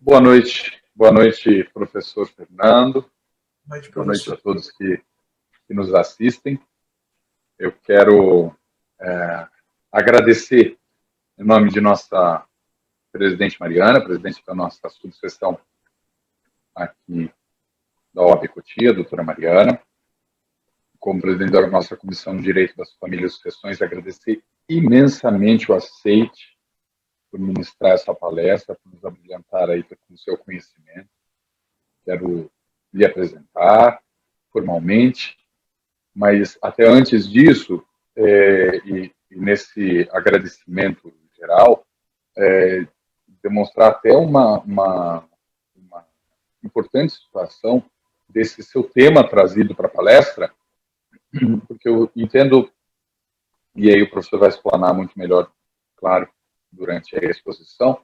Boa noite, professor Fernando. Noite, boa noite a todos que nos assistem. Eu quero agradecer, em nome de nossa presidente Mariana, presidente da nossa subseção aqui da OAB Cotia, a doutora Mariana, como presidente da nossa Comissão de Direito das Famílias e Sucessões, agradecer imensamente o aceite por ministrar essa palestra, por nos abrilhantar aí com o seu conhecimento. Quero lhe apresentar formalmente, mas até antes disso, e nesse agradecimento geral, demonstrar até uma importante situação desse seu tema trazido para a palestra, porque eu entendo, e aí o professor vai explanar muito melhor, claro, durante a exposição,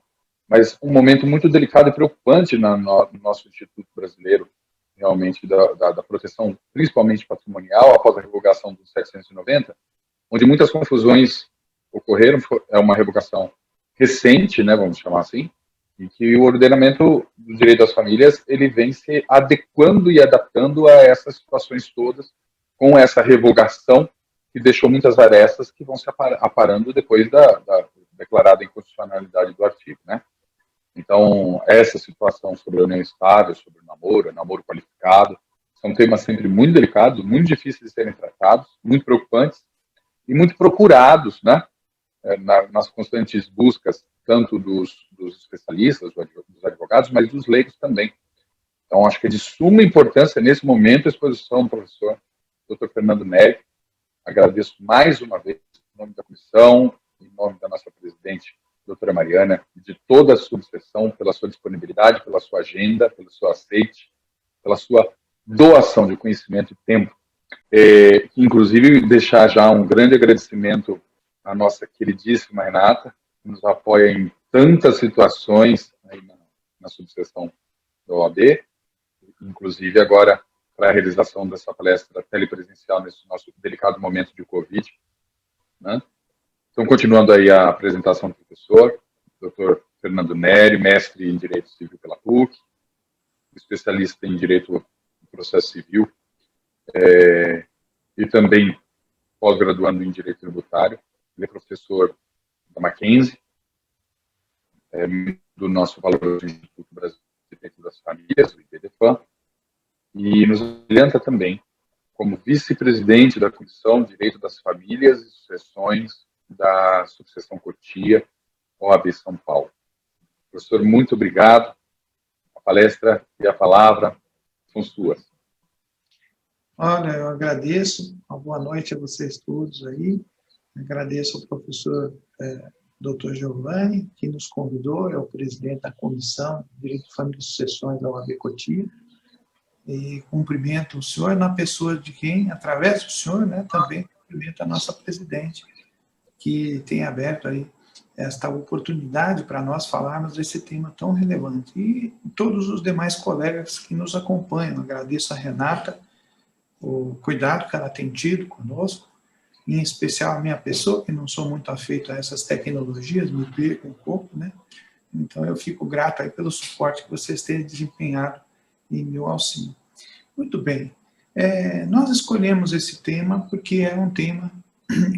mas um momento muito delicado e preocupante no nosso Instituto Brasileiro, realmente, da proteção, principalmente patrimonial, após a revogação dos 790, onde muitas confusões ocorreram. É uma revogação recente, né, vamos chamar assim, e que o ordenamento do direito das famílias ele vem se adequando e adaptando a essas situações todas, com essa revogação que deixou muitas arestas que vão se aparando depois da declarada inconstitucionalidade do artigo, né? Então, essa situação sobre a união estável, sobre o namoro qualificado, são temas sempre muito delicados, muito difíceis de serem tratados, muito preocupantes e muito procurados, né? Nas constantes buscas, tanto dos especialistas, dos advogados, mas dos leigos também. Então, acho que é de suma importância, nesse momento, a exposição do professor Dr. Fernando Neri. Agradeço mais uma vez, em nome da comissão, em nome da nossa presidente, doutora Mariana, e de toda a subseção, pela sua disponibilidade, pela sua agenda, pelo seu aceite, pela sua doação de conhecimento e tempo. Inclusive, deixar já um grande agradecimento à nossa queridíssima Renata, que nos apoia em tantas situações aí na subseção da OAB, inclusive agora para a realização dessa palestra telepresencial nesse nosso delicado momento de Covid, né? Então, continuando aí a apresentação do professor, Dr. Fernando Neri, mestre em Direito Civil pela PUC, especialista em Direito do Processo Civil, e também pós-graduando em Direito Tributário. Ele é professor da Mackenzie, do nosso valoroso Instituto Brasileiro de Direito das Famílias, o IBDFAM, e nos orienta também como vice-presidente da Comissão de Direito das Famílias e Sucessões da Subseção Cotia, OAB São Paulo. Professor, muito obrigado. A palestra e a palavra são suas. Olha, eu agradeço. Uma boa noite a vocês todos aí. Agradeço ao professor Dr. Giovanni, que nos convidou, é o presidente da Comissão de Direito de Família e Sucessões da OAB Cotia. E cumprimento o senhor na pessoa de quem, através do senhor, né, também cumprimento a nossa presidente, que tem aberto aí esta oportunidade para nós falarmos desse tema tão relevante. E todos os demais colegas que nos acompanham. Agradeço a Renata o cuidado que ela tem tido conosco, em especial a minha pessoa, que não sou muito afeito a essas tecnologias, me perco um pouco, né? Então eu fico grato aí pelo suporte que vocês têm desempenhado em meu auxílio. Muito bem. Nós escolhemos esse tema porque é um tema,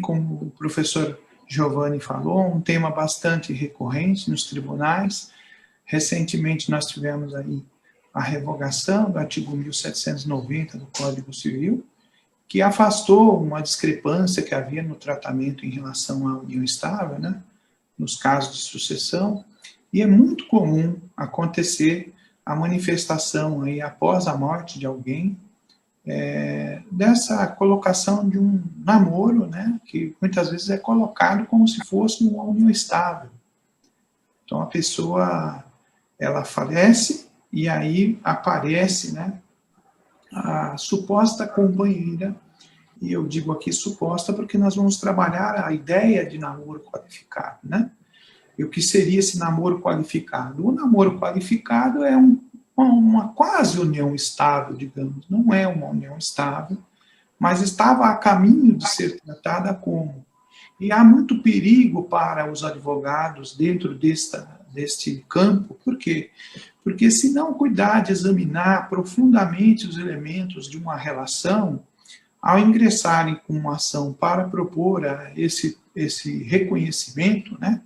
como o professor Giovanni falou, um tema bastante recorrente nos tribunais. Recentemente nós tivemos aí a revogação do artigo 1790 do Código Civil, que afastou uma discrepância que havia no tratamento em relação à união estável, né, nos casos de sucessão, e é muito comum acontecer a manifestação aí após a morte de alguém, dessa colocação de um namoro, né, que muitas vezes é colocado como se fosse uma união estável. Então a pessoa, ela falece e aí aparece, né, a suposta companheira, e eu digo aqui suposta porque nós vamos trabalhar a ideia de namoro qualificado, né? E o que seria esse namoro qualificado? O namoro qualificado é uma quase união estável, digamos, não é uma união estável, mas estava a caminho de ser tratada como. E há muito perigo para os advogados dentro deste campo. Por quê? Porque se não cuidar de examinar profundamente os elementos de uma relação, ao ingressarem com uma ação para propor esse reconhecimento, né,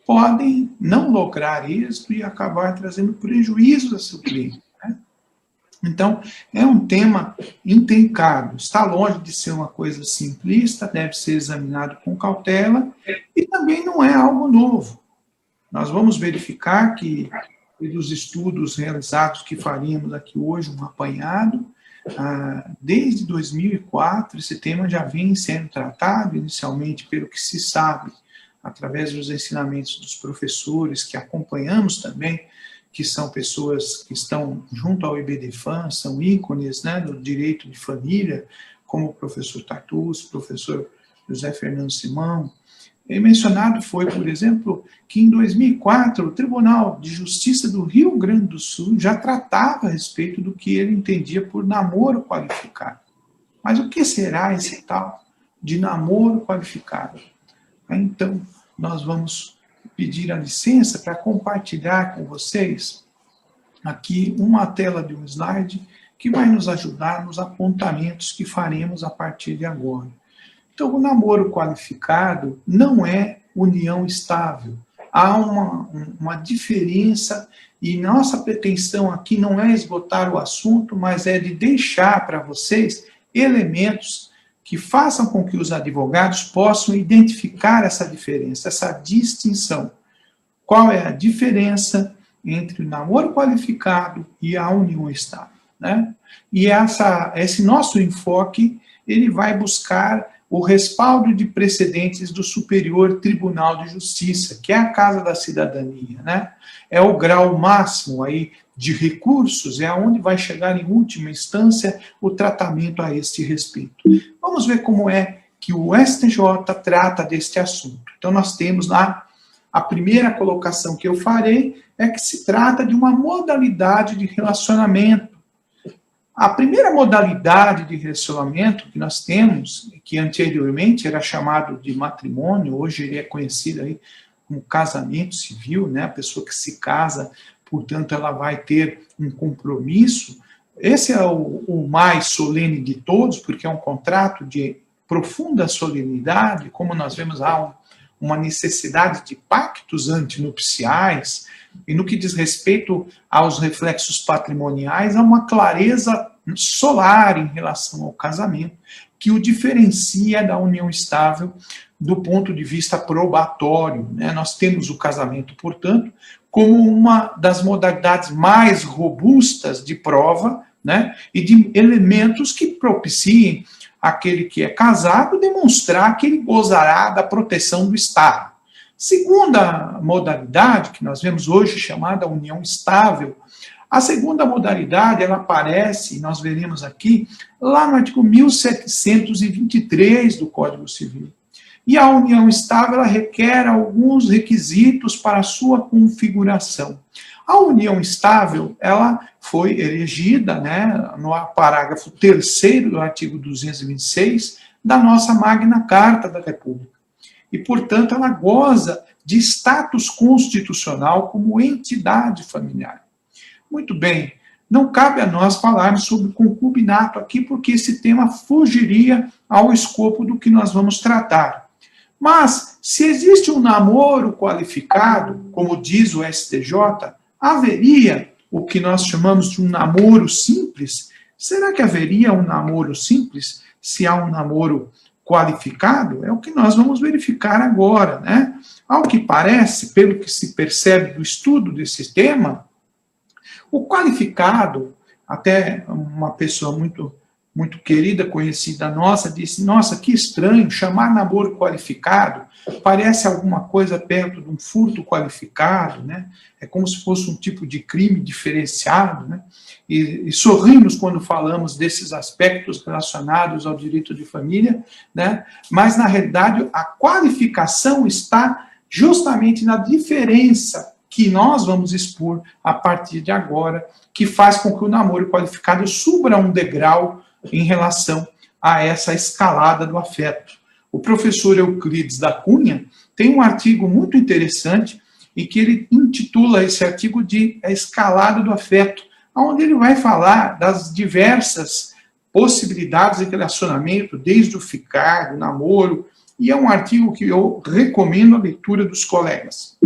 podem não lograr êxito e acabar trazendo prejuízo a seu cliente. Né? Então, é um tema intrincado, está longe de ser uma coisa simplista, deve ser examinado com cautela, e também não é algo novo. Nós vamos verificar que, dos estudos realizados que faríamos aqui hoje, um apanhado, desde 2004, esse tema já vem sendo tratado, inicialmente, pelo que se sabe, através dos ensinamentos dos professores, que acompanhamos também, que são pessoas que estão junto ao IBDFAM, são ícones, né, do direito de família, como o professor Tartus, o professor José Fernando Simão. E mencionado foi, por exemplo, que em 2004 o Tribunal de Justiça do Rio Grande do Sul já tratava a respeito do que ele entendia por namoro qualificado. Mas o que será esse tal de namoro qualificado? Então, nós vamos pedir a licença para compartilhar com vocês aqui uma tela de um slide que vai nos ajudar nos apontamentos que faremos a partir de agora. Então, o namoro qualificado não é união estável. Há uma diferença, e nossa pretensão aqui não é esgotar o assunto, mas é de deixar para vocês elementos que façam com que os advogados possam identificar essa diferença, essa distinção. Qual é a diferença entre o namoro qualificado e a união estável? Né? E esse nosso enfoque, ele vai buscar o respaldo de precedentes do Superior Tribunal de Justiça, que é a Casa da Cidadania, né? É o grau máximo aí de recursos, é onde vai chegar em última instância o tratamento a este respeito. Vamos ver como é que o STJ trata deste assunto. Então, nós temos lá a primeira colocação que eu farei, é que se trata de uma modalidade de relacionamento. A primeira modalidade de relacionamento que nós temos, que anteriormente era chamado de matrimônio, hoje ele é conhecido aí como casamento civil, né? A pessoa que se casa, portanto, ela vai ter um compromisso. Esse é o mais solene de todos, porque é um contrato de profunda solenidade, como nós vemos, há uma necessidade de pactos antinupciais, e no que diz respeito aos reflexos patrimoniais, há uma clareza solar em relação ao casamento, que o diferencia da união estável do ponto de vista probatório. Né? Nós temos o casamento, portanto, como uma das modalidades mais robustas de prova, né? E de elementos que propiciem aquele que é casado demonstrar que ele gozará da proteção do Estado. Segunda modalidade, que nós vemos hoje chamada união estável, a segunda modalidade, ela aparece, e nós veremos aqui, lá no artigo 1723 do Código Civil. E a união estável, ela requer alguns requisitos para a sua configuração. A união estável, ela foi erigida, né, no parágrafo 3º do artigo 226 da nossa Magna Carta da República. E, portanto, ela goza de status constitucional como entidade familiar. Muito bem, não cabe a nós falarmos sobre concubinato aqui, porque esse tema fugiria ao escopo do que nós vamos tratar. Mas, se existe um namoro qualificado, como diz o STJ, haveria o que nós chamamos de um namoro simples? Será que haveria um namoro simples se há um namoro qualificado? É o que nós vamos verificar agora, né? Ao que parece, pelo que se percebe do estudo desse tema, o qualificado, até uma pessoa muito querida, conhecida nossa, disse, nossa, que estranho, chamar namoro qualificado, parece alguma coisa perto de um furto qualificado, né? É como se fosse um tipo de crime diferenciado, né? E sorrimos quando falamos desses aspectos relacionados ao direito de família, né? Mas, na realidade, a qualificação está justamente na diferença que nós vamos expor a partir de agora, que faz com que o namoro qualificado suba um degrau em relação a essa escalada do afeto. O professor Euclides da Cunha tem um artigo muito interessante e que ele intitula esse artigo de A Escalada do Afeto, onde ele vai falar das diversas possibilidades de relacionamento, desde o ficar, do namoro, e é um artigo que eu recomendo a leitura dos colegas.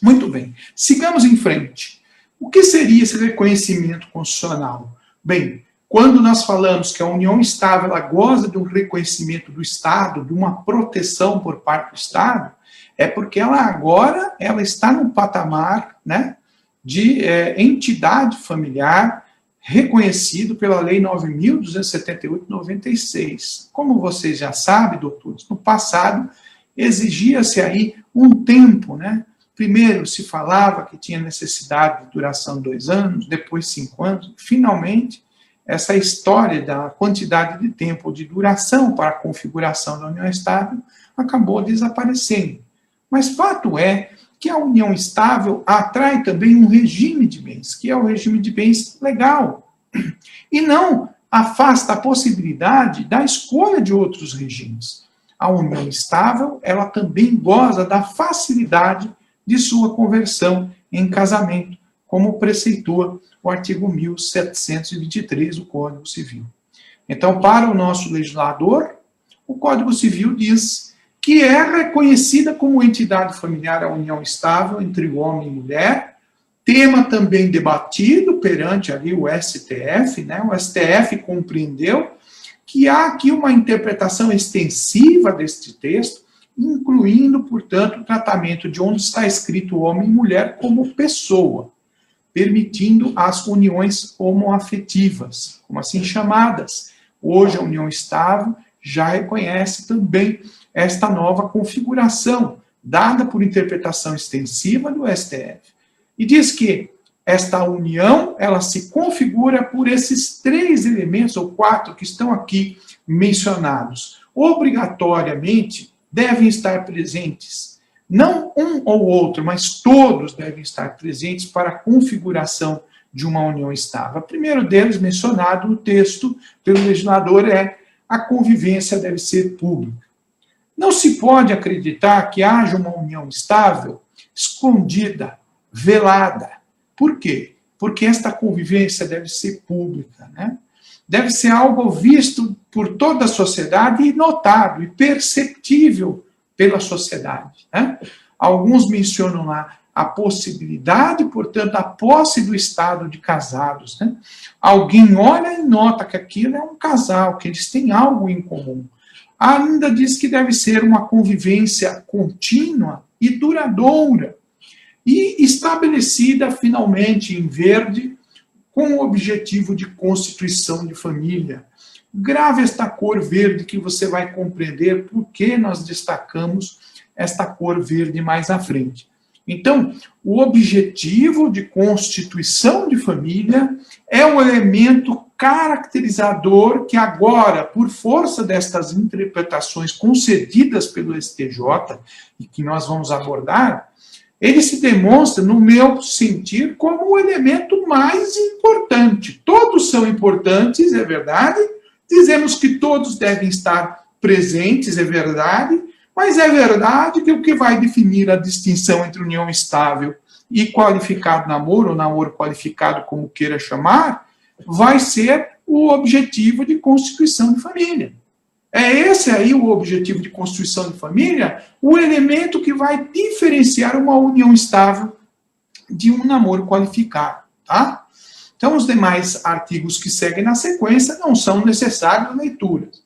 Muito bem, sigamos em frente. O que seria esse reconhecimento constitucional? Bem, quando nós falamos que a união estável ela goza de um reconhecimento do Estado, de uma proteção por parte do Estado, é porque ela agora está num patamar, né, de entidade familiar reconhecido pela Lei 9.278/96. Como vocês já sabem, doutores, no passado exigia-se aí um tempo, né? Primeiro se falava que tinha necessidade de duração de 2 anos, depois 5 anos, finalmente essa história da quantidade de tempo de duração para a configuração da união estável acabou desaparecendo. Mas fato é que a união estável atrai também um regime de bens, que é o regime de bens legal, e não afasta a possibilidade da escolha de outros regimes. A união estável, ela também goza da facilidade de sua conversão em casamento, como preceitua o artigo 1723 do Código Civil. Então, para o nosso legislador, o Código Civil diz que é reconhecida como entidade familiar a união estável entre o homem e mulher, tema também debatido perante ali o STF, né? O STF compreendeu que há aqui uma interpretação extensiva deste texto, incluindo, portanto, o tratamento de onde está escrito homem e mulher como pessoa, permitindo as uniões homoafetivas, como assim chamadas. Hoje a união estável já reconhece também esta nova configuração, dada por interpretação extensiva do STF. E diz que esta união, ela se configura por esses 3 elementos, ou 4, que estão aqui mencionados. Obrigatoriamente, devem estar presentes, não um ou outro, mas todos devem estar presentes para a configuração de uma união estável. O primeiro deles, mencionado no texto pelo legislador, é a convivência deve ser pública. Não se pode acreditar que haja uma união estável escondida, velada. Por quê? Porque esta convivência deve ser pública, né? Deve ser algo visto por toda a sociedade e notado e perceptível pela sociedade, né? Alguns mencionam lá a possibilidade, portanto, a posse do estado de casados, né? Alguém olha e nota que aquilo é um casal, que eles têm algo em comum. Ainda diz que deve ser uma convivência contínua e duradoura, e estabelecida finalmente em verde, com o objetivo de constituição de família. Grave esta cor verde que você vai compreender por que nós destacamos esta cor verde mais à frente. Então, o objetivo de constituição de família é o elemento caracterizador que agora, por força destas interpretações concedidas pelo STJ, e que nós vamos abordar, ele se demonstra, no meu sentir, como o elemento mais importante. Todos são importantes, é verdade. Dizemos que todos devem estar presentes, é verdade. Mas é verdade que o que vai definir a distinção entre união estável e qualificado namoro, ou namoro qualificado, como queira chamar, vai ser o objetivo de constituição de família. É esse aí o objetivo de constituição de família, o elemento que vai diferenciar uma união estável de um namoro qualificado, tá? Então, os demais artigos que seguem na sequência não são necessários leituras.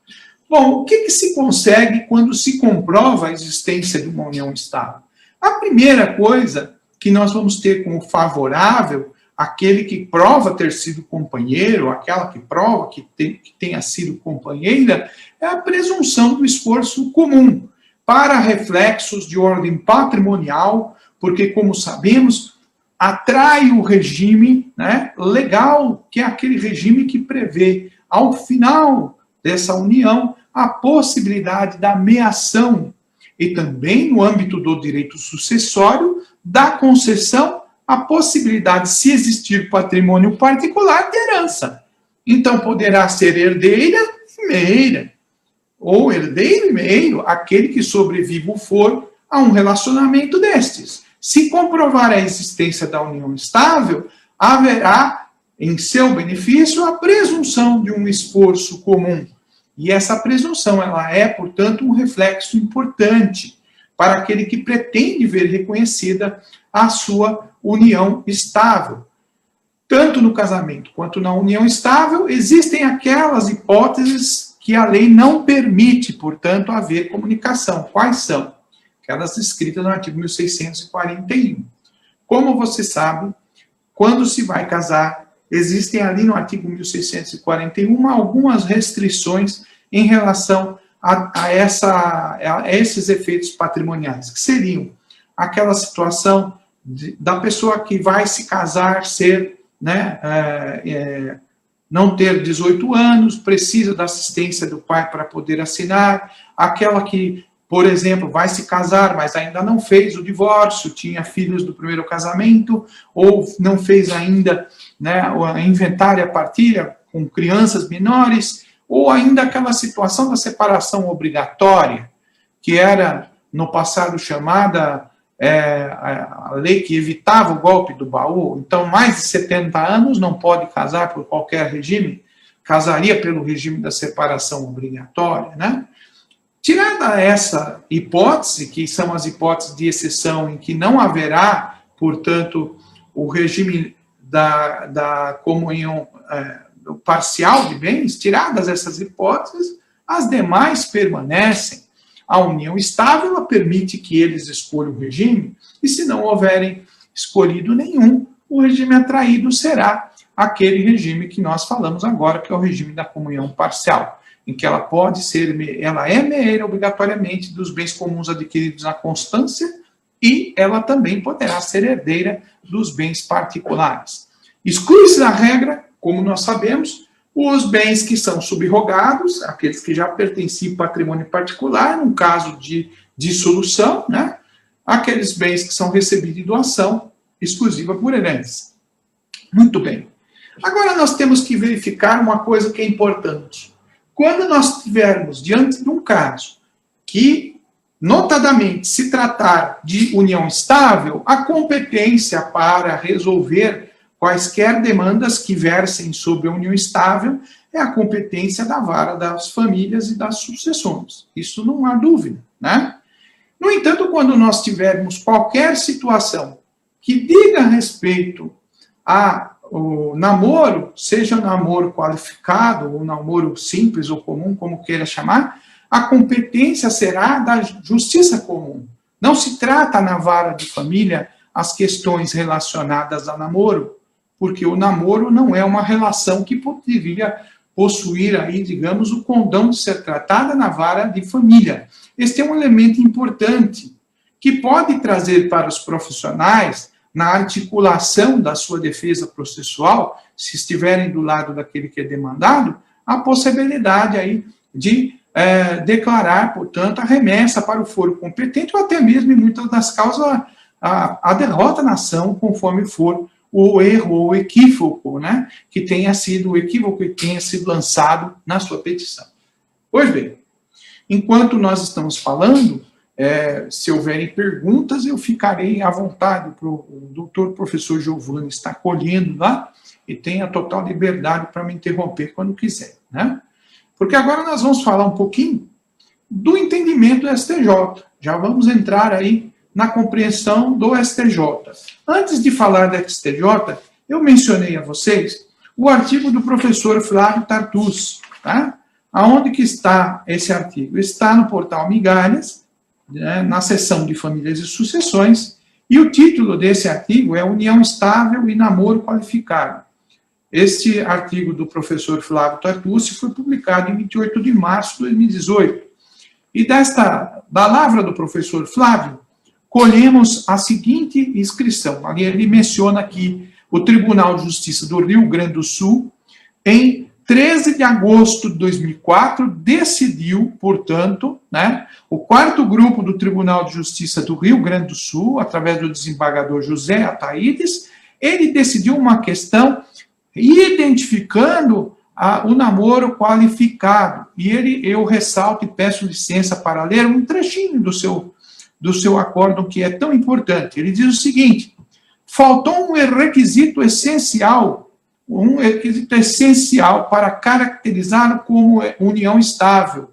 Bom, o que se consegue quando se comprova a existência de uma união estável? A primeira coisa que nós vamos ter como favorável aquele que prova ter sido companheiro, aquela que prova que tenha sido companheira, é a presunção do esforço comum para reflexos de ordem patrimonial, porque, como sabemos, atrai o regime, né, legal, que é aquele regime que prevê, ao final dessa união, a possibilidade da meação e também, no âmbito do direito sucessório, da concessão, a possibilidade, se existir patrimônio particular, de herança. Então, poderá ser herdeira e meira, ou herdeiro e meiro, aquele que sobreviva for a um relacionamento destes. Se comprovar a existência da união estável, haverá, em seu benefício, a presunção de um esforço comum. E essa presunção, ela é, portanto, um reflexo importante para aquele que pretende ver reconhecida a sua união estável. Tanto no casamento quanto na união estável, existem aquelas hipóteses que a lei não permite, portanto, haver comunicação. Quais são? Aquelas escritas no artigo 1641. Como você sabe, quando se vai casar, existem ali no artigo 1641 algumas restrições em relação a esses efeitos patrimoniais, que seriam aquela situação da pessoa que vai se casar ser, né, não ter 18 anos, precisa da assistência do pai para poder assinar, aquela que, por exemplo, vai se casar, mas ainda não fez o divórcio, tinha filhos do primeiro casamento, ou não fez ainda, né, a inventária, a partilha com crianças menores, ou ainda aquela situação da separação obrigatória, que era, no passado, chamada a lei que evitava o golpe do baú. Então, mais de 70 anos não pode casar por qualquer regime, casaria pelo regime da separação obrigatória, né? Tirada essa hipótese, que são as hipóteses de exceção em que não haverá, portanto, o regime da comunhão parcial de bens, tiradas essas hipóteses, as demais permanecem. A união estável ela permite que eles escolham o regime, e se não houverem escolhido nenhum, o regime atraído será aquele regime que nós falamos agora, que é o regime da comunhão parcial, em que ela pode ser, ela é meeira obrigatoriamente dos bens comuns adquiridos na constância, e ela também poderá ser herdeira dos bens particulares. Exclui-se da regra, como nós sabemos, os bens que são subrogados, aqueles que já pertenciam ao patrimônio particular, no caso de dissolução, né? Aqueles bens que são recebidos em doação exclusiva por herança. Muito bem. Agora nós temos que verificar uma coisa que é importante. Quando nós estivermos diante de um caso que, notadamente, se tratar de união estável, a competência para resolver quaisquer demandas que versem sobre a união estável é a competência da vara das famílias e das sucessões. Isso não há dúvida, né? No entanto, quando nós tivermos qualquer situação que diga respeito ao namoro, seja namoro qualificado, ou namoro simples ou comum, como queira chamar, a competência será da justiça comum. Não se trata na vara de família as questões relacionadas a namoro, porque o namoro não é uma relação que poderia possuir aí, digamos, o condão de ser tratada na vara de família. Este é um elemento importante que pode trazer para os profissionais, na articulação da sua defesa processual, se estiverem do lado daquele que é demandado, a possibilidade aí de declarar, portanto, a remessa para o foro competente, ou até mesmo, em muitas das causas, a derrota na ação, conforme for o erro ou o equívoco, né, que tenha sido o equívoco que tenha sido lançado na sua petição. Pois bem, enquanto nós estamos falando, se houverem perguntas, eu ficarei à vontade para o doutor professor Giovanni estar colhendo lá e tem a total liberdade para me interromper quando quiser, né? Porque agora nós vamos falar um pouquinho do entendimento do STJ. Já vamos entrar aí na compreensão do STJ. Antes de falar do STJ, eu mencionei a vocês o artigo do professor Flávio Tartucci, tá? Aonde que está esse artigo? Está no portal Migalhas, né, na seção de famílias e sucessões, e o título desse artigo é União Estável e Namoro Qualificado. Este artigo do professor Flávio Tartucci foi publicado em 28 de março de 2018. E desta palavra do professor Flávio, colhemos a seguinte inscrição. Ali ele menciona que o Tribunal de Justiça do Rio Grande do Sul, em 13 de agosto de 2004, decidiu, portanto, né, o 4º grupo do Tribunal de Justiça do Rio Grande do Sul, através do desembargador José Ataídes, ele decidiu uma questão identificando o namoro qualificado. E eu ressalto e peço licença para ler um trechinho do seu do seu acórdão, que é tão importante. Ele diz o seguinte: faltou um requisito essencial para caracterizar como união estável.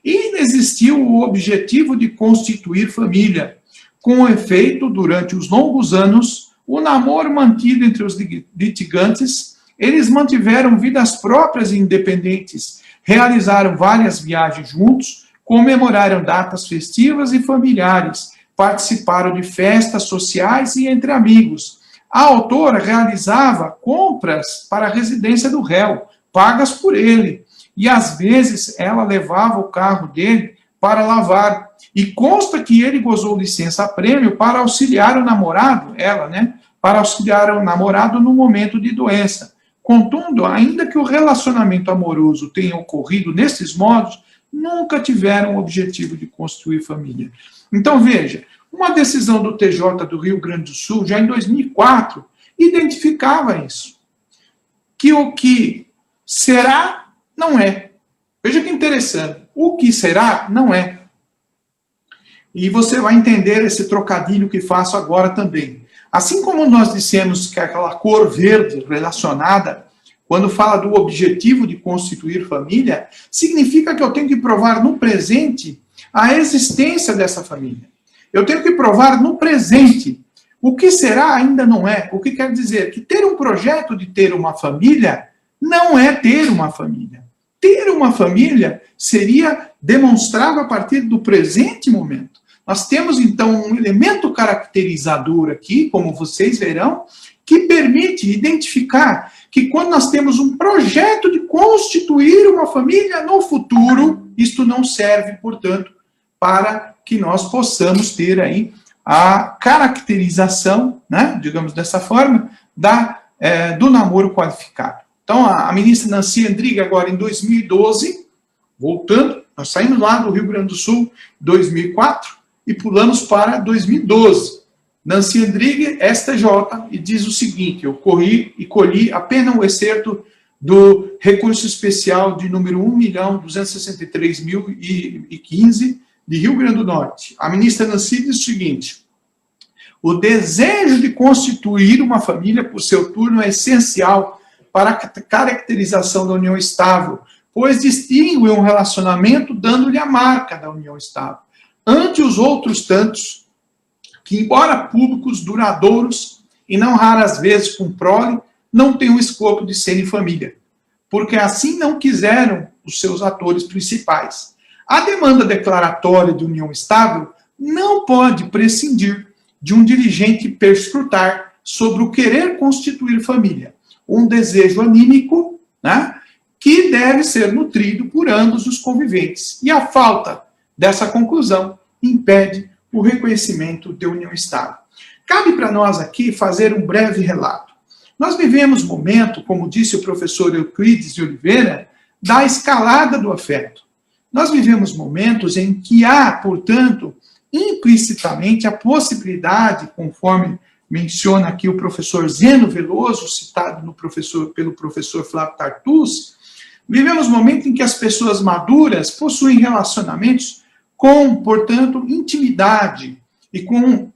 E existiu o objetivo de constituir família. Com efeito, durante os longos anos, o namoro mantido entre os litigantes, eles mantiveram vidas próprias e independentes, realizaram várias viagens juntos, comemoraram datas festivas e familiares, participaram de festas sociais e entre amigos. A autora realizava compras para a residência do réu, pagas por ele, e às vezes ela levava o carro dele para lavar. E consta que ele gozou licença-prêmio para auxiliar o namorado, ela, né? Para auxiliar o namorado no momento de doença. Contudo, ainda que o relacionamento amoroso tenha ocorrido nesses modos, nunca tiveram o objetivo de construir família. Então, veja, uma decisão do TJ do Rio Grande do Sul, já em 2004, identificava isso. Que o que será, não é. Veja que interessante. O que será, não é. E você vai entender esse trocadilho que faço agora também. Assim como nós dissemos que aquela cor verde relacionada, quando fala do objetivo de constituir família, significa que eu tenho que provar no presente a existência dessa família. Eu tenho que provar no presente. O que será ainda não é. O que quer dizer? Que ter um projeto de ter uma família não é ter uma família. Ter uma família seria demonstrado a partir do presente momento. Nós temos, então, um elemento caracterizador aqui, como vocês verão, que permite identificar que quando nós temos um projeto de constituir uma família no futuro, isto não serve, portanto, para que nós possamos ter aí a caracterização, né, digamos dessa forma, do namoro qualificado. Então, a ministra Nancy Andrighi, agora em 2012, voltando, nós saímos lá do Rio Grande do Sul, 2004, e pulamos para 2012. Nancy Andrighi, STJ, e diz o seguinte: eu colhi apenas um excerto do recurso especial de número 1.263.015 de Rio Grande do Norte. A ministra Nancy diz o seguinte: o desejo de constituir uma família por seu turno é essencial para a caracterização da união estável, pois distingue um relacionamento dando-lhe a marca da união estável, ante os outros tantos, que, embora públicos, duradouros, e não raras vezes com prole, não têm o escopo de serem família, porque assim não quiseram os seus atores principais. A demanda declaratória de união estável não pode prescindir de um dirigente perscrutar sobre o querer constituir família, um desejo anímico, né, que deve ser nutrido por ambos os conviventes. E a falta dessa conclusão impede o reconhecimento de união estável. Cabe para nós aqui fazer um breve relato. Nós vivemos momento, como disse o professor Euclides de Oliveira, da escalada do afeto. Nós vivemos momentos em que há, portanto, implicitamente a possibilidade, conforme menciona aqui o professor Zeno Veloso, citado pelo professor Flávio Tartus, vivemos momentos em que as pessoas maduras possuem relacionamentos com, portanto, intimidade e com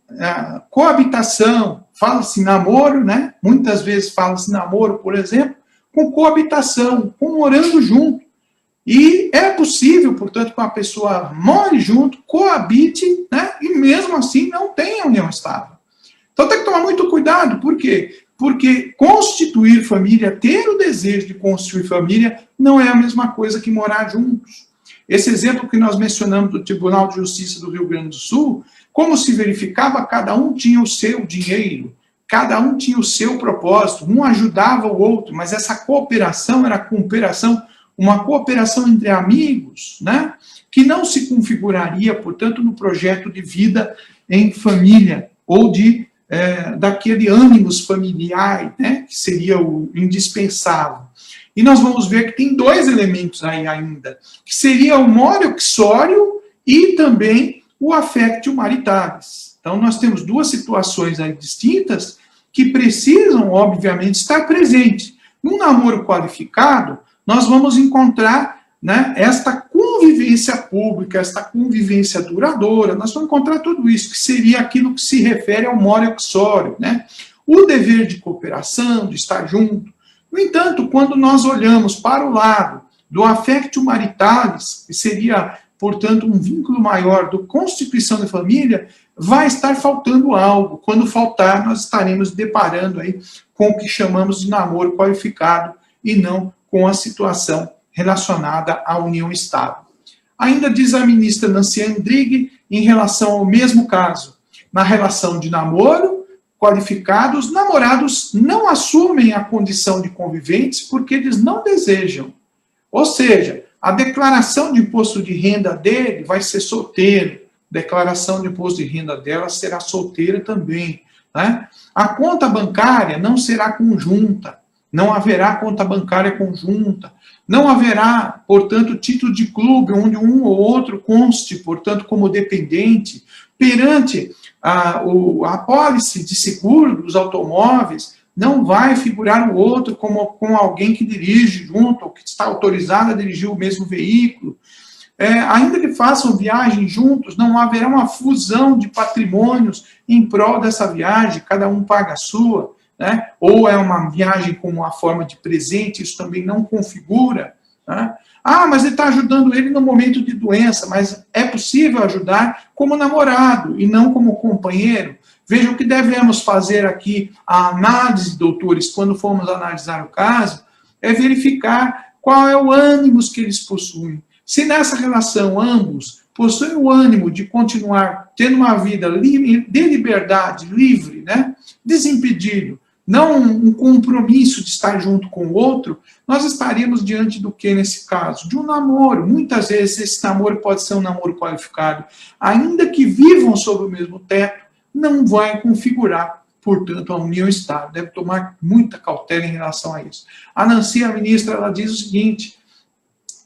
coabitação. Fala-se namoro, né? Muitas vezes fala-se namoro, por exemplo, com coabitação, com morando junto. E é possível, portanto, que uma pessoa more junto, coabite, né? E mesmo assim não tenha união estável. Então tem que tomar muito cuidado. Por quê? Porque constituir família, ter o desejo de construir família, não é a mesma coisa que morar juntos. Esse exemplo que nós mencionamos do Tribunal de Justiça do Rio Grande do Sul, como se verificava, cada um tinha o seu dinheiro, cada um tinha o seu propósito, um ajudava o outro, mas essa cooperação era uma cooperação entre amigos, né, que não se configuraria, portanto, no projeto de vida em família, ou daquele ânimos familiar, né, que seria o indispensável. E nós vamos ver que tem dois elementos aí ainda, que seria o more uxório e também o affectio maritatis. Então, nós temos duas situações aí distintas que precisam, obviamente, estar presentes. No namoro qualificado, nós vamos encontrar né, esta convivência pública, esta convivência duradoura, nós vamos encontrar tudo isso, que seria aquilo que se refere ao more uxorio, né? O dever de cooperação, de estar junto. No entanto, quando nós olhamos para o lado do affectio maritalis, que seria, portanto, um vínculo maior do constituição da família, vai estar faltando algo. Quando faltar, nós estaremos deparando aí com o que chamamos de namoro qualificado e não com a situação relacionada à união estável. Ainda diz a ministra Nancy Andrighi, em relação ao mesmo caso, na relação de namoro qualificado, os namorados não assumem a condição de conviventes porque eles não desejam. Ou seja, a declaração de imposto de renda dele vai ser solteiro, declaração de imposto de renda dela será solteira também, né? A conta bancária não será conjunta, não haverá conta bancária conjunta, não haverá, portanto, título de clube onde um ou outro conste, portanto, como dependente, perante a apólice de seguro dos automóveis, não vai figurar o outro como alguém que dirige junto, ou que está autorizado a dirigir o mesmo veículo. Ainda que façam viagem juntos, não haverá uma fusão de patrimônios em prol dessa viagem, cada um paga a sua, né? Ou é uma viagem com uma forma de presente, isso também não configura, né? Mas ele está ajudando ele no momento de doença, mas é possível ajudar como namorado e não como companheiro. Vejam que devemos fazer aqui a análise, doutores, quando formos analisar o caso, é verificar qual é o ânimo que eles possuem. Se nessa relação ambos possuem o ânimo de continuar tendo uma vida de liberdade, livre, né, desimpedido, não um compromisso de estar junto com o outro, nós estaríamos diante do que nesse caso? De um namoro. Muitas vezes esse namoro pode ser um namoro qualificado. Ainda que vivam sob o mesmo teto, não vai configurar, portanto, a união estável. Deve tomar muita cautela em relação a isso. A Nancy, a ministra, ela diz o seguinte: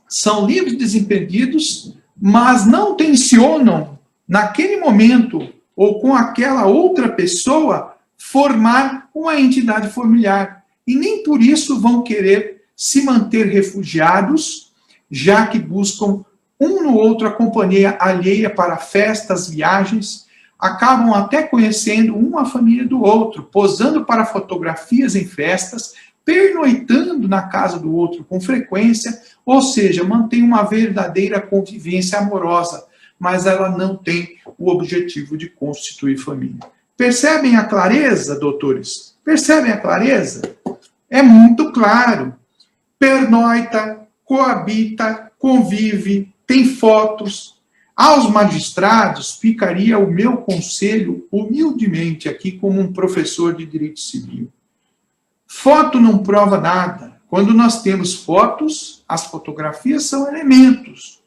são livres desimpedidos, mas não tensionam, naquele momento, ou com aquela outra pessoa, formar uma entidade familiar. E nem por isso vão querer se manter refugiados, já que buscam um no outro a companhia alheia para festas, viagens, acabam até conhecendo uma família do outro, posando para fotografias em festas, pernoitando na casa do outro com frequência, ou seja, mantém uma verdadeira convivência amorosa, mas ela não tem o objetivo de constituir família. Percebem a clareza, doutores? Percebem a clareza? É muito claro. Pernoita, coabita, convive, tem fotos. Aos magistrados, ficaria o meu conselho, humildemente, aqui como um professor de direito civil. Foto não prova nada. Quando nós temos fotos, as fotografias são elementos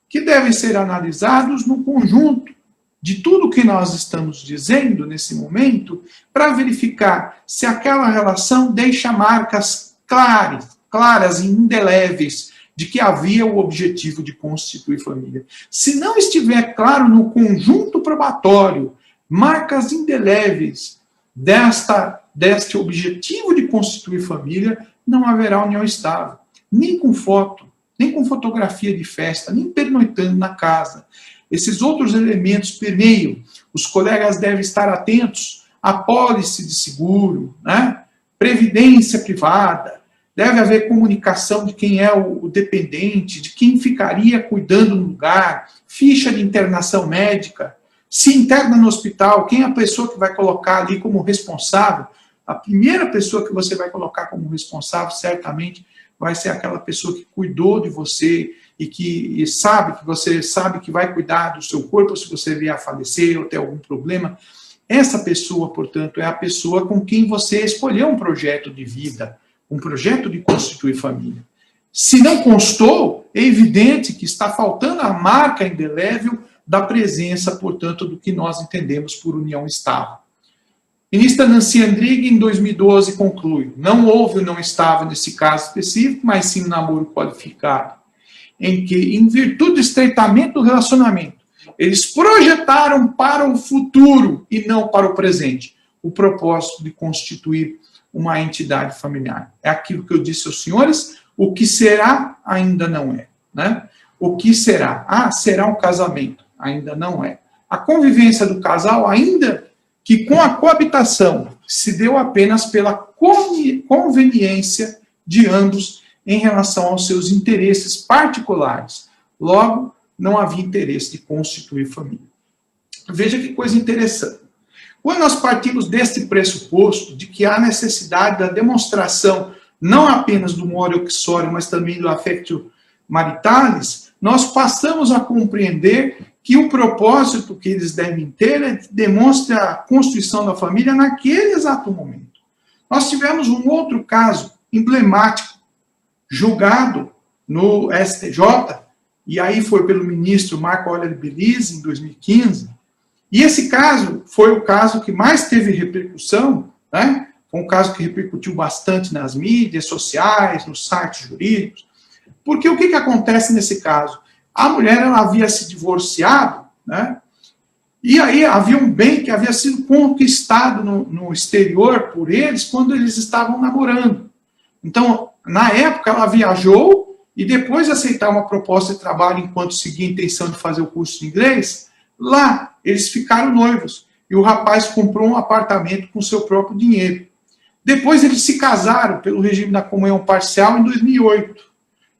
que devem ser analisados no conjunto de tudo que nós estamos dizendo nesse momento, para verificar se aquela relação deixa marcas claras e indeléveis de que havia o objetivo de constituir família. Se não estiver claro no conjunto probatório, marcas indeléveis deste objetivo de constituir família, não haverá união estável. Nem com foto, nem com fotografia de festa, nem pernoitando na casa. Esses outros elementos permeiam. Os colegas devem estar atentos à pólice de seguro, né? Previdência privada, deve haver comunicação de quem é o dependente, de quem ficaria cuidando no lugar, ficha de internação médica, se interna no hospital, quem é a pessoa que vai colocar ali como responsável. A primeira pessoa que você vai colocar como responsável, certamente, vai ser aquela pessoa que cuidou de você e que sabe que você sabe que vai cuidar do seu corpo se você vier a falecer ou ter algum problema. Essa pessoa, portanto, é a pessoa com quem você escolheu um projeto de vida, um projeto de constituir família. Se não constou, é evidente que está faltando a marca indelével da presença, portanto, do que nós entendemos por união estável. Ministra Nancy Andrighi, em 2012, conclui: não houve união estável nesse caso específico, mas sim um namoro qualificado, em que, em virtude do estreitamento do relacionamento, eles projetaram para o futuro e não para o presente o propósito de constituir uma entidade familiar. É aquilo que eu disse aos senhores: o que será ainda não é. né? O que será? Ah, será um casamento. Ainda não é. A convivência do casal, ainda que com a coabitação, se deu apenas pela conveniência de ambos em relação aos seus interesses particulares. Logo, não havia interesse de constituir família. Veja que coisa interessante. Quando nós partimos deste pressuposto de que há necessidade da demonstração não apenas do moro uxório, mas também do affectio maritalis, nós passamos a compreender que o propósito que eles devem ter é que demonstre a constituição da família naquele exato momento. Nós tivemos um outro caso emblemático, julgado no STJ, e aí foi pelo ministro Marco Aurélio Belize, em 2015, e esse caso foi o caso que mais teve repercussão, né? Foi um caso que repercutiu bastante nas mídias sociais, nos sites jurídicos, porque o que acontece nesse caso? A mulher ela havia se divorciado, né? E aí havia um bem que havia sido conquistado no exterior por eles quando eles estavam namorando. Então, na época, ela viajou e depois de aceitar uma proposta de trabalho enquanto seguia a intenção de fazer o curso de inglês, lá eles ficaram noivos e o rapaz comprou um apartamento com seu próprio dinheiro. Depois eles se casaram pelo regime da comunhão parcial em 2008.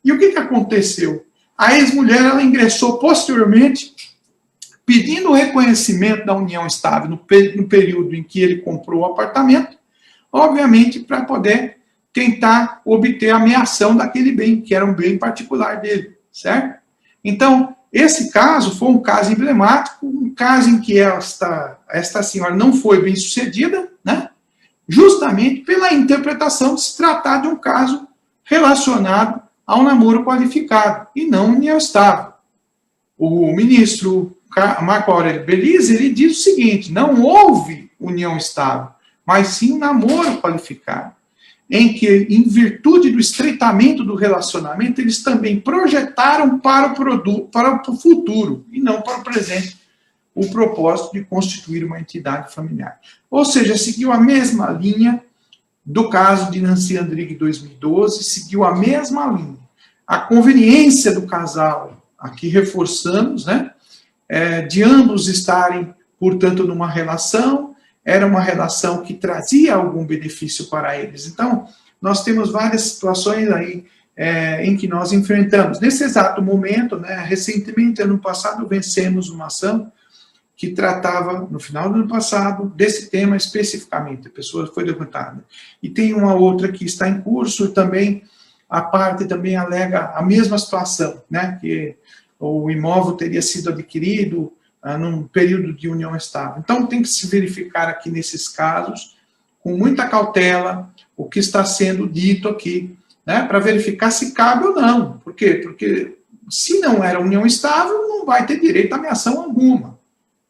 E o que aconteceu? A ex-mulher ela ingressou posteriormente pedindo o reconhecimento da união estável no período em que ele comprou o apartamento, obviamente para poder tentar obter a ameação daquele bem, que era um bem particular dele, certo? Então, esse caso foi um caso emblemático, um caso em que esta senhora não foi bem sucedida, né? Justamente pela interpretação de se tratar de um caso relacionado ao namoro qualificado, e não união estável. O ministro Marco Aurélio Belize, ele diz o seguinte, não houve união estável, mas sim um namoro qualificado, em que, em virtude do estreitamento do relacionamento, eles também projetaram para o futuro, e não para o presente, o propósito de constituir uma entidade familiar. Ou seja, seguiu a mesma linha do caso de Nancy Andrighi 2012, seguiu a mesma linha. A conveniência do casal, aqui reforçamos, né, de ambos estarem, portanto, numa relação, era uma relação que trazia algum benefício para eles. Então, nós temos várias situações aí em que nós enfrentamos. Nesse exato momento, né, recentemente, ano passado, vencemos uma ação que tratava, no final do ano passado, desse tema especificamente. A pessoa foi levantada. E tem uma outra que está em curso também. A parte também alega a mesma situação, né, que o imóvel teria sido adquirido num período de união estável. Então, tem que se verificar aqui nesses casos, com muita cautela, o que está sendo dito aqui, né, para verificar se cabe ou não. Por quê? Porque se não era união estável, não vai ter direito a ameação alguma,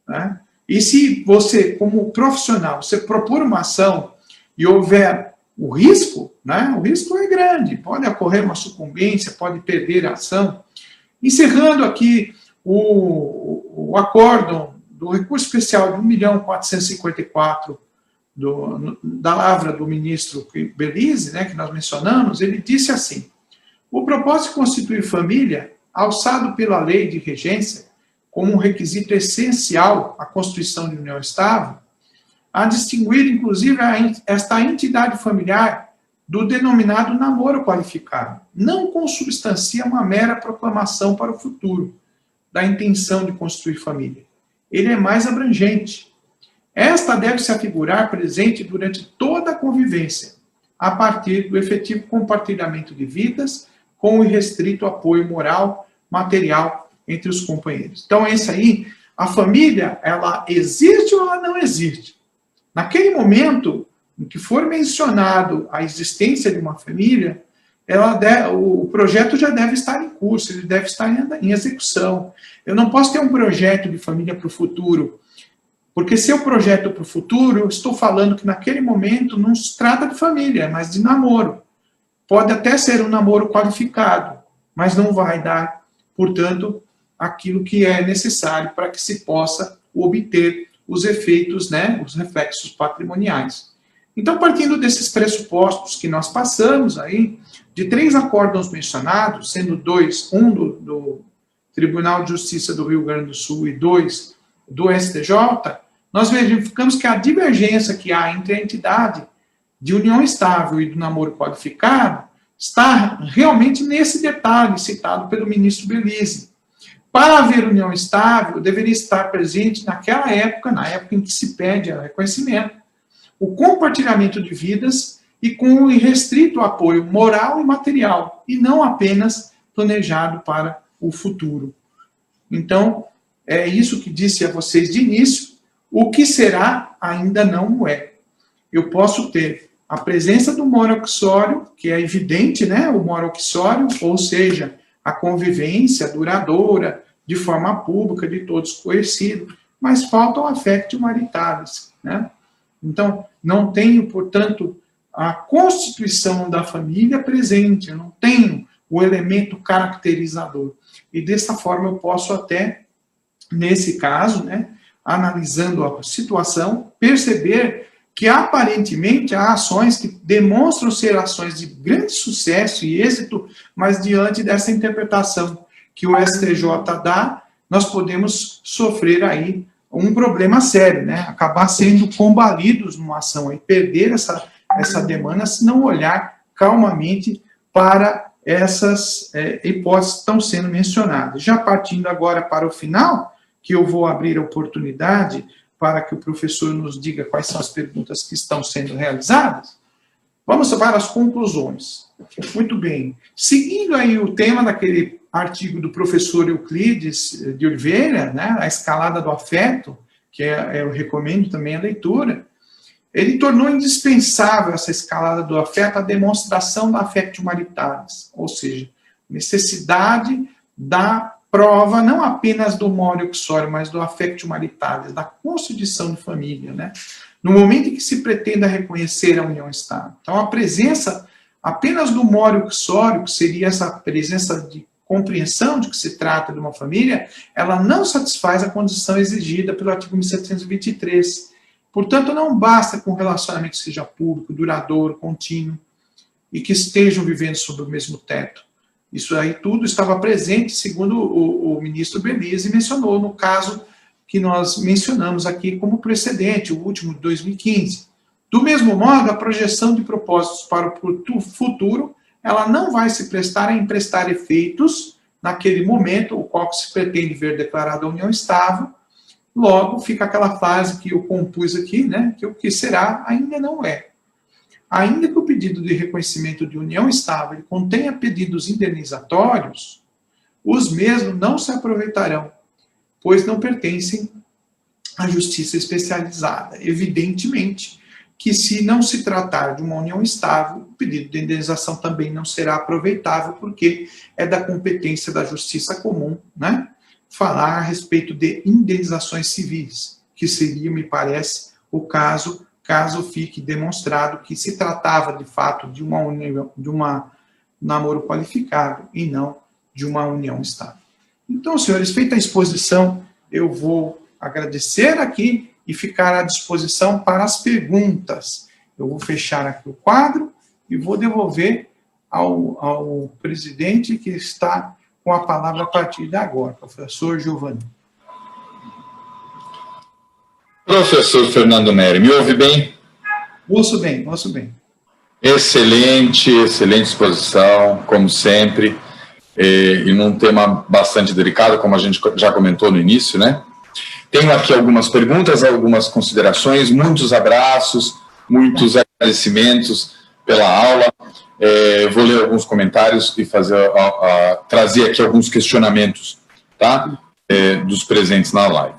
né? E se você, como profissional, você propor uma ação e houver o risco, né, o risco é grande, pode ocorrer uma sucumbência, pode perder a ação. Encerrando aqui o acórdão do recurso especial de 1.454.000 da lavra do ministro Belize, né, que nós mencionamos, ele disse assim, o propósito de constituir família, alçado pela lei de regência, como um requisito essencial à constituição de união estável, a distinguir, inclusive, esta entidade familiar do denominado namoro qualificado. Não consubstancia uma mera proclamação para o futuro da intenção de constituir família. Ele é mais abrangente. Esta deve se afigurar presente durante toda a convivência, a partir do efetivo compartilhamento de vidas, com o irrestrito apoio moral, material entre os companheiros. Então, esse aí, a família, ela existe ou ela não existe? Naquele momento em que for mencionado a existência de uma família, o projeto já deve estar em curso, ele deve estar em execução. Eu não posso ter um projeto de família para o futuro, porque se eu projeto para o futuro, eu estou falando que naquele momento não se trata de família, mas de namoro. Pode até ser um namoro qualificado, mas não vai dar, portanto, aquilo que é necessário para que se possa obter os efeitos, né, os reflexos patrimoniais. Então, partindo desses pressupostos que nós passamos aí, de 3 acórdãos mencionados, sendo 2, um do Tribunal de Justiça do Rio Grande do Sul e 2 do STJ, nós verificamos que a divergência que há entre a entidade de união estável e do namoro qualificado está realmente nesse detalhe citado pelo ministro Belize. Para haver união estável, deveria estar presente naquela época, na época em que se pede o reconhecimento, o compartilhamento de vidas e com o irrestrito apoio moral e material, e não apenas planejado para o futuro. Então, é isso que disse a vocês de início, o que será ainda não é. Eu posso ter a presença do monoxório, que é evidente, né, o monoxório, ou seja, a convivência duradoura, de forma pública, de todos conhecidos, mas faltam affectio maritatis, né? Então, não tenho, portanto, a constituição da família presente, eu não tenho o elemento caracterizador. E dessa forma eu posso até, nesse caso, né, analisando a situação, perceber que aparentemente há ações que demonstram ser ações de grande sucesso e êxito, mas diante dessa interpretação que o STJ dá, nós podemos sofrer aí um problema sério, né? Acabar sendo combalidos numa ação e perder essa demanda se não olhar calmamente para essas hipóteses que estão sendo mencionadas. Já partindo agora para o final, que eu vou abrir a oportunidade para que o professor nos diga quais são as perguntas que estão sendo realizadas, vamos para as conclusões. Muito bem. Seguindo aí o tema daquele artigo do professor Euclides de Oliveira, né, a escalada do afeto, que eu recomendo também a leitura, ele tornou indispensável essa escalada do afeto a demonstração da affectio maritatis, ou seja, necessidade da prova não apenas do mora uxorio, mas do affectio maritatis, da constituição de família, né? No momento em que se pretenda reconhecer a união estável. Então, a presença apenas do mora uxorio, que seria essa presença de compreensão de que se trata de uma família, ela não satisfaz a condição exigida pelo artigo 1723. Portanto, não basta que um relacionamento seja público, duradouro, contínuo, e que estejam vivendo sob o mesmo teto. Isso aí tudo estava presente, segundo o ministro Belize mencionou, no caso que nós mencionamos aqui como precedente, o último de 2015. Do mesmo modo, a projeção de propósitos para o futuro, ela não vai se prestar a emprestar efeitos naquele momento, o qual se pretende ver declarada a união estável. Logo, fica aquela frase que eu compus aqui, né, que o que será ainda não é. Ainda que o pedido de reconhecimento de união estável contenha pedidos indenizatórios, os mesmos não se aproveitarão, pois não pertencem à justiça especializada. Evidentemente que, se não se tratar de uma união estável, o pedido de indenização também não será aproveitável, porque é da competência da justiça comum, né, falar a respeito de indenizações civis, que seria, me parece, o caso fique demonstrado que se tratava, de fato, de uma namoro qualificado e não de uma união estável. Então, senhores, feita a exposição, eu vou agradecer aqui e ficar à disposição para as perguntas. Eu vou fechar aqui o quadro e vou devolver ao presidente, que está com a palavra a partir de agora, professor Giovanni. Professor Fernando Neri, me ouve bem? Ouço bem, ouço bem. Excelente exposição, como sempre, e num tema bastante delicado, como a gente já comentou no início, né? Tenho aqui algumas perguntas, algumas considerações, muitos abraços, muitos agradecimentos pela aula. Vou ler alguns comentários e trazer aqui alguns questionamentos, tá? Dos presentes na live.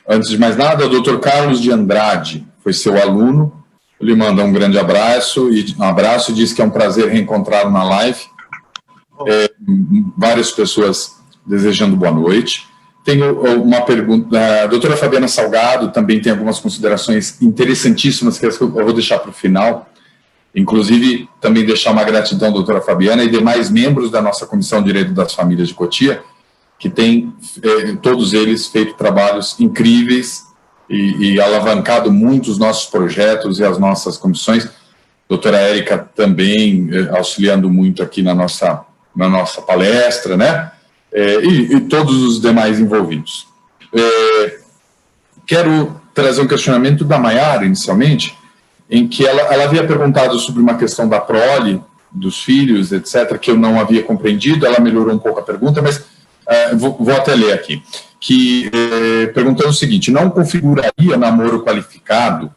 Antes de mais nada, o Dr. Carlos de Andrade foi seu aluno. Ele manda um grande abraço e diz que é um prazer reencontrá-lo na live. Várias pessoas desejando boa noite. Tenho uma pergunta. A doutora Fabiana Salgado também tem algumas considerações interessantíssimas que eu vou deixar para o final. Inclusive, também deixar uma gratidão à doutora Fabiana e demais membros da nossa Comissão de Direito das Famílias de Cotia, que tem, todos eles, feito trabalhos incríveis e alavancado muito os nossos projetos e as nossas comissões. Doutora Érica também auxiliando muito aqui na nossa palestra, né? E todos os demais envolvidos. Quero trazer um questionamento da Maiara, inicialmente, em que ela havia perguntado sobre uma questão da prole, dos filhos, etc., que eu não havia compreendido. Ela melhorou um pouco a pergunta, mas vou até ler aqui, perguntando o seguinte: não configuraria namoro qualificado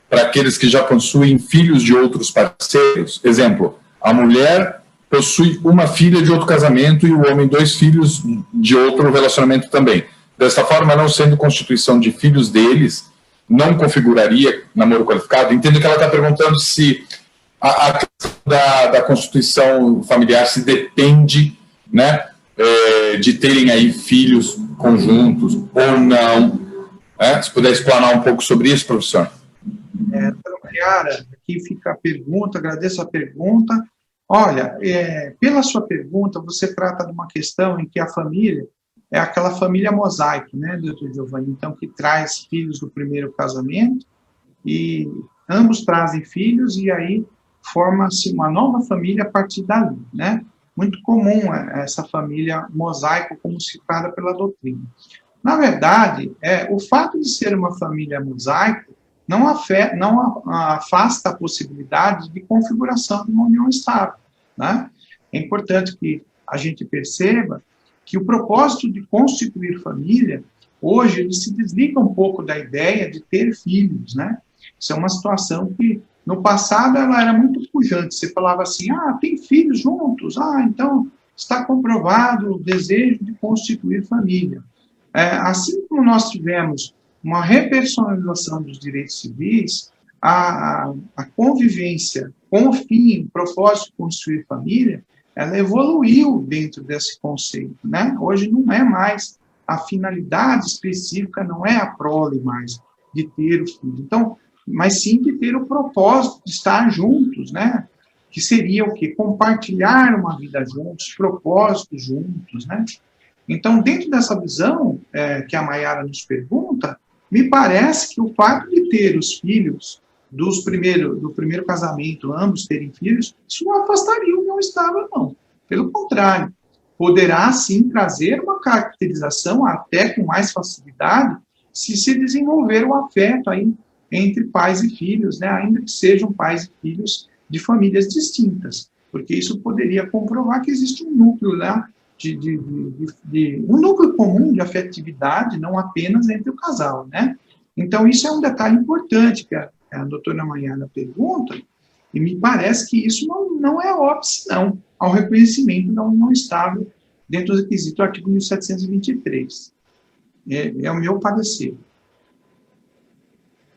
para aqueles que já possuem filhos de outros parceiros? Exemplo, a mulher possui uma filha de outro casamento e o homem 2 filhos de outro relacionamento também. Dessa forma, não sendo constituição de filhos deles, não configuraria namoro qualificado? Entendo que ela está perguntando se a questão da constituição familiar se depende, né, de terem aí filhos conjuntos ou não. Se puder explanar um pouco sobre isso, professor. Maiara, aqui fica a pergunta, agradeço a pergunta. Olha, pela sua pergunta, você trata de uma questão em que a família é aquela família mosaico, né, doutor Giovanni? Então, que traz filhos do primeiro casamento, e ambos trazem filhos, e aí forma-se uma nova família a partir dali, né? Muito comum essa família mosaico, como citada pela doutrina. Na verdade, o fato de ser uma família mosaico não afasta a possibilidade de configuração de uma união estável, né? É importante que a gente perceba que o propósito de constituir família, hoje, ele se desliga um pouco da ideia de ter filhos, né? Isso é uma situação que, no passado, ela era muito pujante. Você falava assim, tem filhos juntos, então está comprovado o desejo de constituir família. Assim como nós tivemos uma repersonalização dos direitos civis, a convivência com o fim, o propósito de construir família, ela evoluiu dentro desse conceito, né? Hoje não é mais a finalidade específica, não é a prole mais de ter o filho, então, mas sim de ter o propósito de estar juntos, né? Que seria o quê? Compartilhar uma vida juntos, propósitos juntos, né? Então, dentro dessa visão que a Maiara nos pergunta, me parece que o fato de ter os filhos do primeiro casamento, ambos terem filhos, isso não afastaria o união estável, não. Pelo contrário, poderá, sim, trazer uma caracterização até com mais facilidade se desenvolver o afeto aí entre pais e filhos, né, ainda que sejam pais e filhos de famílias distintas, porque isso poderia comprovar que existe um núcleo lá, um núcleo comum de afetividade, não apenas entre o casal, né? Então, isso é um detalhe importante que a doutora Maiara pergunta, e me parece que isso não é óbice, não, ao reconhecimento da união estável dentro do requisito do artigo 1723. É o meu parecer.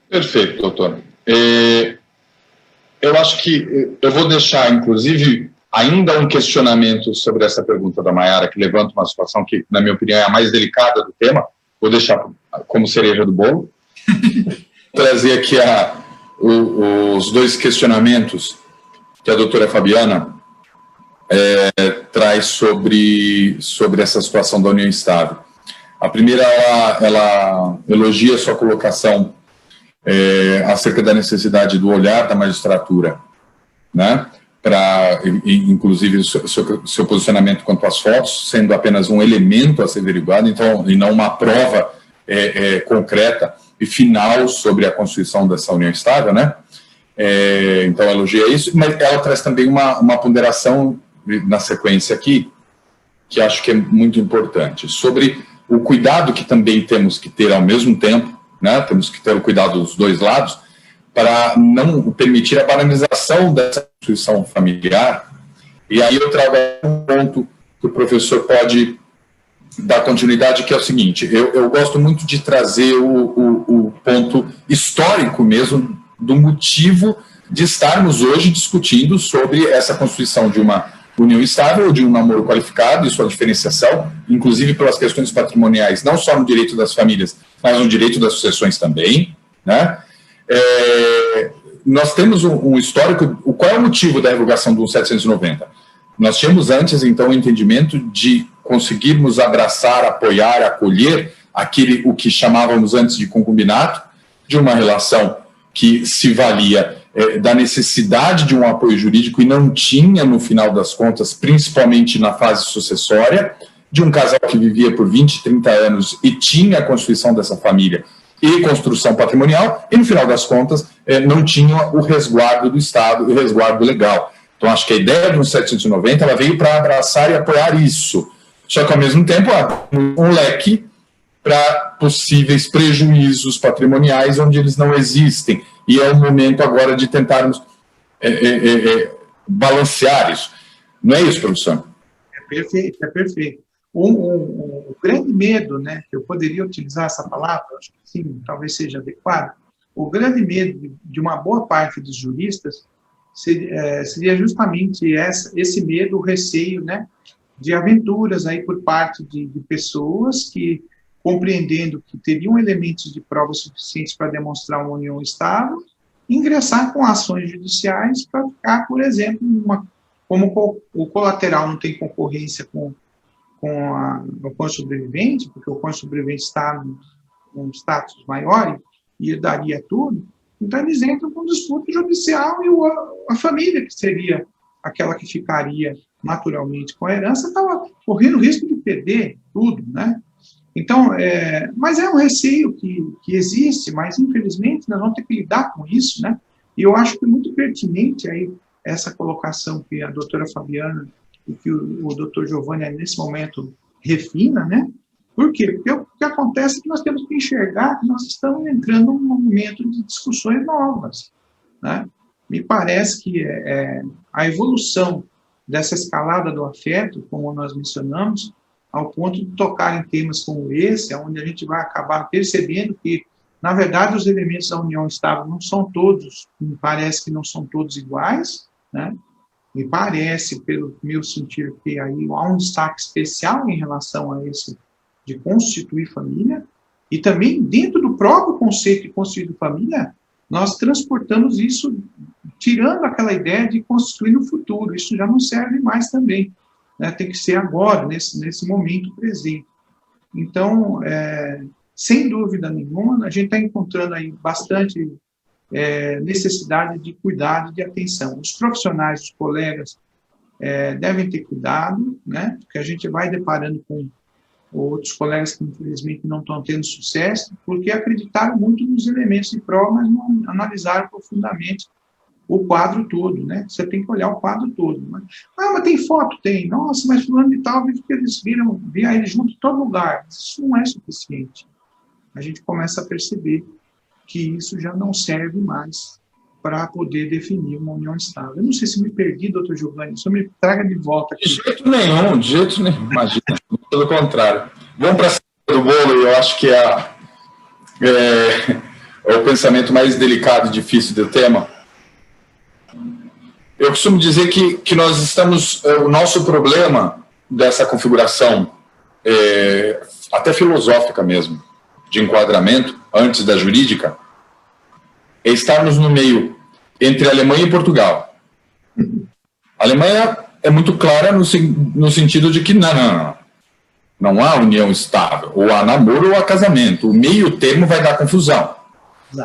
Perfeito, doutor. Eu acho que eu vou deixar, inclusive, ainda um questionamento sobre essa pergunta da Maiara, que levanta uma situação que, na minha opinião, é a mais delicada do tema. Vou deixar como cereja do bolo. Trazer aqui os 2 questionamentos que a doutora Fabiana traz sobre essa situação da união estável. A primeira, ela elogia a sua colocação acerca da necessidade do olhar da magistratura, né? Para, inclusive, o seu posicionamento quanto às fotos, sendo apenas um elemento a ser averiguado, então, e não uma prova concreta e final sobre a constituição dessa união estável, né? Então, ela elogia isso, mas ela traz também uma ponderação na sequência aqui, que acho que é muito importante, sobre o cuidado que também temos que ter ao mesmo tempo, né? Temos que ter o cuidado dos 2 lados, para não permitir a banalização dessa instituição familiar. E aí eu trago um ponto que o professor pode dar continuidade, que é o seguinte: eu gosto muito de trazer o ponto histórico mesmo do motivo de estarmos hoje discutindo sobre essa constituição de uma união estável, de um namoro qualificado e sua diferenciação, inclusive pelas questões patrimoniais, não só no direito das famílias, mas no direito das sucessões também, né? Nós temos um histórico. Qual é o motivo da revogação do 790? Nós tínhamos antes, então, o entendimento de conseguirmos abraçar, apoiar, acolher o que chamávamos antes de concubinato, de uma relação que se valia da necessidade de um apoio jurídico e não tinha, no final das contas, principalmente na fase sucessória, de um casal que vivia por 20, 30 anos e tinha a constituição dessa família e construção patrimonial, e no final das contas não tinha o resguardo do Estado, o resguardo legal. Então acho que a ideia do 790 ela veio para abraçar e apoiar isso, só que ao mesmo tempo há um leque para possíveis prejuízos patrimoniais onde eles não existem, e é o momento agora de tentarmos balancear isso. Não é isso, professor? É perfeito. O grande medo, né, que eu poderia utilizar essa palavra, acho que sim, talvez seja adequado, o grande medo de uma boa parte dos juristas seria justamente esse medo, o receio, né, de aventuras aí por parte de pessoas que, compreendendo que teriam elementos de prova suficientes para demonstrar uma união estável, ingressar com ações judiciais para ficar, por exemplo, como o colateral não tem concorrência com o cônjuge sobrevivente, porque o cônjuge sobrevivente está num status maior e daria tudo, então eles entram com disputa judicial e a família, que seria aquela que ficaria naturalmente com a herança, estava correndo o risco de perder tudo, né? Então, mas é um receio que existe, mas infelizmente nós vamos ter que lidar com isso, né? E eu acho que é muito pertinente aí essa colocação que a doutora Fabiana e que o doutor Giovanni, nesse momento, refina, né? Por quê? Porque o que acontece é que nós temos que enxergar que nós estamos entrando num momento de discussões novas, né? Me parece que a evolução dessa escalada do afeto, como nós mencionamos, ao ponto de tocar em temas como esse, onde a gente vai acabar percebendo que, na verdade, os elementos da união estável não são todos, me parece que não são todos iguais, né? Me parece, pelo meu sentir, que aí há um destaque especial em relação a esse de constituir família, e também dentro do próprio conceito de constituir família, nós transportamos isso, tirando aquela ideia de constituir no futuro, isso já não serve mais também, né? Tem que ser agora, nesse momento presente. Então, sem dúvida nenhuma, a gente está encontrando aí bastante necessidade de cuidado e de atenção. Os profissionais, os colegas, devem ter cuidado, né? Porque a gente vai deparando com outros colegas que, infelizmente, não estão tendo sucesso, porque acreditaram muito nos elementos de prova, mas não analisaram profundamente o quadro todo, né? Você tem que olhar o quadro todo. Mas tem foto? Tem. Nossa, mas fulano de tal, eles via ele junto em todo lugar. Isso não é suficiente. A gente começa a perceber que isso já não serve mais para poder definir uma união estável. Eu não sei se me perdi, doutor Giovanni, só me traga de volta aqui. De jeito nenhum, imagina. Pelo contrário. Vamos para a cima do bolo, eu acho que é o pensamento mais delicado e difícil do tema. Eu costumo dizer que nós estamos... O nosso problema dessa configuração, até filosófica mesmo, de enquadramento, antes da jurídica, é estarmos no meio entre a Alemanha e Portugal. A Alemanha é muito clara no sentido de que não há união estável, ou há namoro ou há casamento. O meio termo vai dar confusão.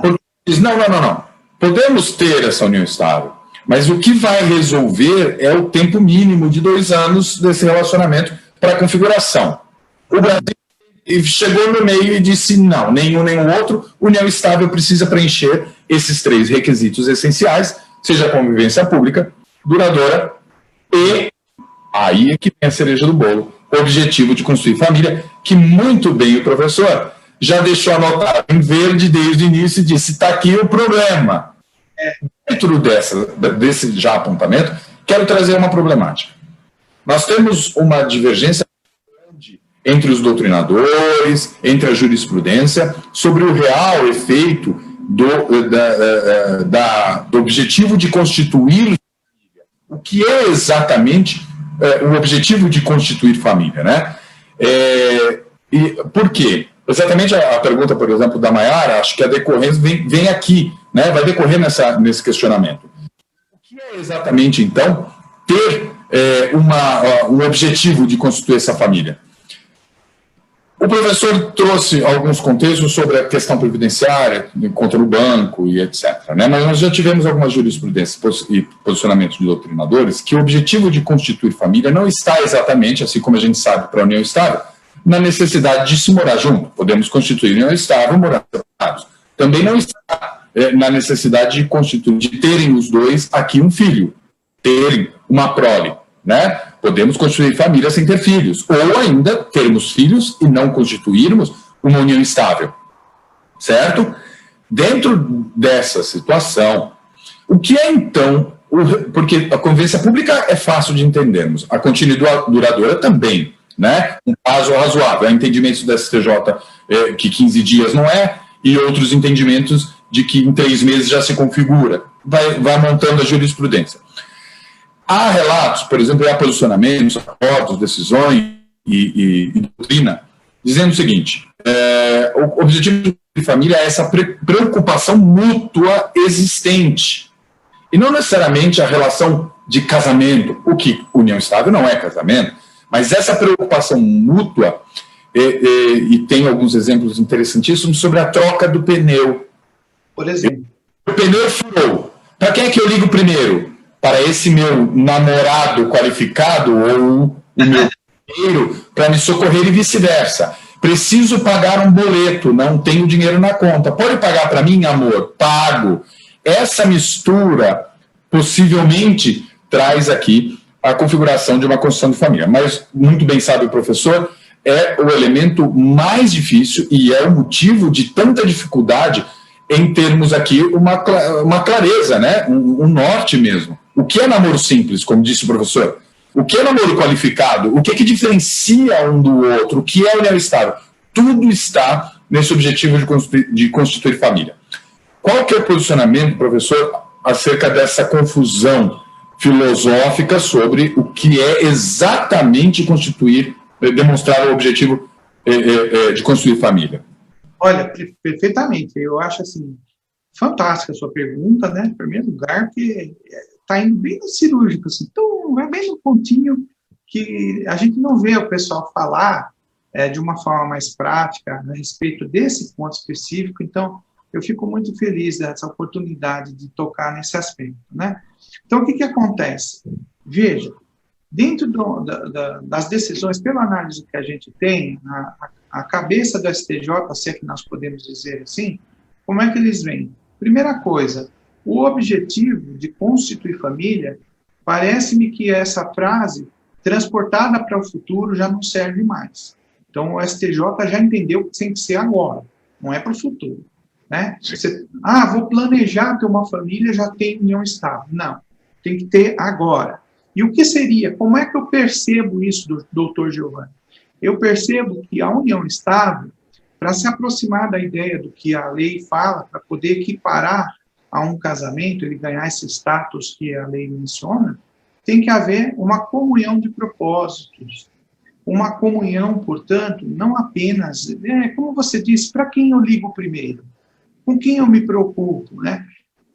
Porque diz, não. Podemos ter essa união estável, mas o que vai resolver é o tempo mínimo de 2 anos desse relacionamento para a configuração. O Brasil chegou no meio e disse, não, nenhum nem o outro, união estável precisa preencher esses 3 requisitos essenciais, seja a convivência pública, duradoura e, aí é que vem a cereja do bolo, o objetivo de construir família, que muito bem o professor já deixou anotado em verde desde o início e disse, está aqui o problema. Dentro desse já apontamento, quero trazer uma problemática. Nós temos uma divergência entre os doutrinadores, entre a jurisprudência, sobre o real efeito do objetivo de constituir família. O que é exatamente o objetivo de constituir família, né? E por quê? Exatamente a pergunta, por exemplo, da Maiara, acho que a decorrência vem aqui, né? Vai decorrer nesse questionamento. O que é exatamente, então, ter um objetivo de constituir essa família? O professor trouxe alguns contextos sobre a questão previdenciária, contra o banco e etc., né? Mas nós já tivemos algumas jurisprudências e posicionamentos de doutrinadores que o objetivo de constituir família não está exatamente, assim como a gente sabe para a união estável, na necessidade de se morar junto. Podemos constituir união estável, morar separados. Também não está na necessidade de constituir, de terem os dois aqui um filho, terem uma prole, né? Podemos constituir família sem ter filhos, ou ainda termos filhos e não constituirmos uma união estável, certo? Dentro dessa situação, o que é então, porque a convivência pública é fácil de entendermos, a continuidade duradoura também, né? Um caso razoável, há entendimentos da STJ que 15 dias não é, e outros entendimentos de que em 3 meses já se configura, vai montando a jurisprudência. Há relatos, por exemplo, há posicionamentos, acordos, decisões e doutrina, dizendo o seguinte, o objetivo de família é essa preocupação mútua existente, e não necessariamente a relação de casamento, o que união estável não é casamento, mas essa preocupação mútua, e tem alguns exemplos interessantíssimos sobre a troca do pneu. Por exemplo. O pneu furou. Para quem é que eu ligo primeiro? Para esse meu namorado qualificado ou o meu dinheiro para me socorrer e vice-versa. Preciso pagar um boleto, não tenho dinheiro na conta. Pode pagar para mim, amor? Pago. Essa mistura possivelmente traz aqui a configuração de uma construção de família. Mas, muito bem sabe o professor, é o elemento mais difícil e é o motivo de tanta dificuldade em termos aqui uma clareza, né? Um norte mesmo. O que é namoro simples, como disse o professor? O que é namoro qualificado? O que é que diferencia um do outro? O que é união estável? Tudo está nesse objetivo de constituir família. Qual que é o posicionamento, professor, acerca dessa confusão filosófica sobre o que é exatamente demonstrar o objetivo de construir família? Olha, perfeitamente. Eu acho assim fantástica a sua pergunta, né? Em primeiro lugar, que está indo bem no cirúrgico, assim. Então, vai bem no pontinho que a gente não vê o pessoal falar de uma forma mais prática a respeito desse ponto específico. Então, eu fico muito feliz dessa oportunidade de tocar nesse aspecto, né? Então, o que acontece? Veja, dentro das decisões, pela análise que a gente tem, a cabeça do STJ, se é que nós podemos dizer assim, como é que eles veem? Primeira coisa, o objetivo de constituir família, parece-me que essa frase, transportada para o futuro, já não serve mais. Então, o STJ já entendeu que tem que ser agora, não é para o futuro. Né? Vou planejar ter uma família, já tem união estável. Não, tem que ter agora. E o que seria? Como é que eu percebo isso, doutor Giovanni? Eu percebo que a união estável, para se aproximar da ideia do que a lei fala, para poder equiparar a um casamento, ele ganhar esse status que a lei menciona, tem que haver uma comunhão de propósitos. Uma comunhão, portanto, não apenas, como você disse, para quem eu ligo primeiro? Com quem eu me preocupo, né?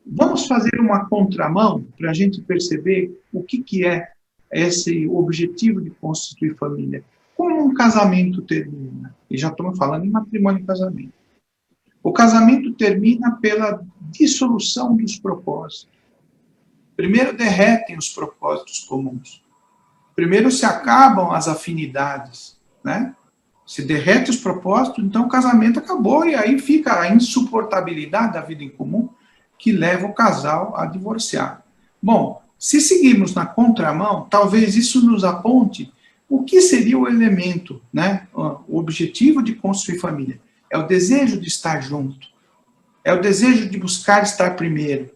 Vamos fazer uma contramão para a gente perceber o que é esse objetivo de constituir família. Como um casamento termina? E já estamos falando em matrimônio e casamento. O casamento termina pela dissolução dos propósitos. Primeiro derretem os propósitos comuns. Primeiro se acabam as afinidades, né? Se derrete os propósitos, então o casamento acabou e aí fica a insuportabilidade da vida em comum que leva o casal a divorciar. Bom, se seguirmos na contramão, talvez isso nos aponte o que seria o elemento, né? O objetivo de construir família. É o desejo de estar junto. É o desejo de buscar estar primeiro.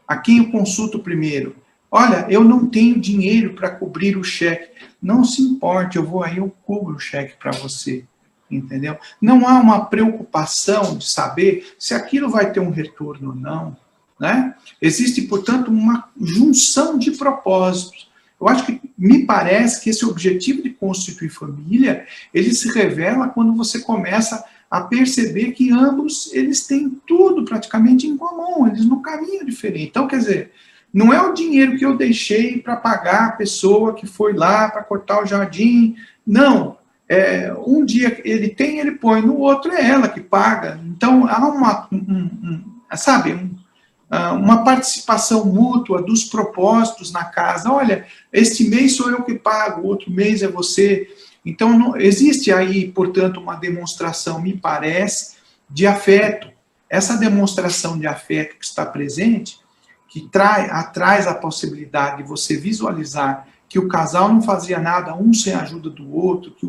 A quem eu consulto primeiro? Olha, eu não tenho dinheiro para cobrir o cheque. Não se importe, eu vou aí, eu cubro o cheque para você. Entendeu? Não há uma preocupação de saber se aquilo vai ter um retorno ou não. Né? Existe, portanto, uma junção de propósitos. Eu acho que, me parece que esse objetivo de constituir família, ele se revela quando você começa a perceber que ambos, eles têm tudo praticamente em comum, eles não caminham diferente. Então, quer dizer, não é o dinheiro que eu deixei para pagar a pessoa que foi lá para cortar o jardim, não. um dia ele tem, ele põe, no outro é ela que paga. Então, há uma participação mútua dos propósitos na casa. Olha, este mês sou eu que pago, outro mês é você. Então, não, existe aí, portanto, uma demonstração, me parece, de afeto. Essa demonstração de afeto que está presente, que traz a possibilidade de você visualizar que o casal não fazia nada, um sem a ajuda do outro, que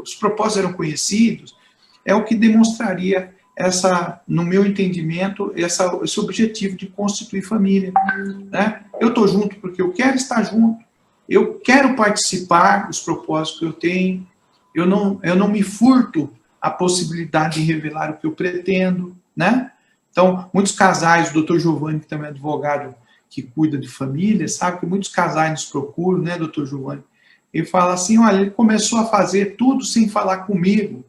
os propósitos eram conhecidos, é o que demonstraria no meu entendimento, esse objetivo de constituir família. Né? Eu estou junto porque eu quero estar junto, eu quero participar dos propósitos que eu tenho, eu não me furto a possibilidade de revelar o que eu pretendo, né? Então, muitos casais, o Dr. Giovanni, que também é advogado que cuida de família, sabe que muitos casais nos procuram, né, Dr. Giovanni? Ele fala assim, olha, ele começou a fazer tudo sem falar comigo.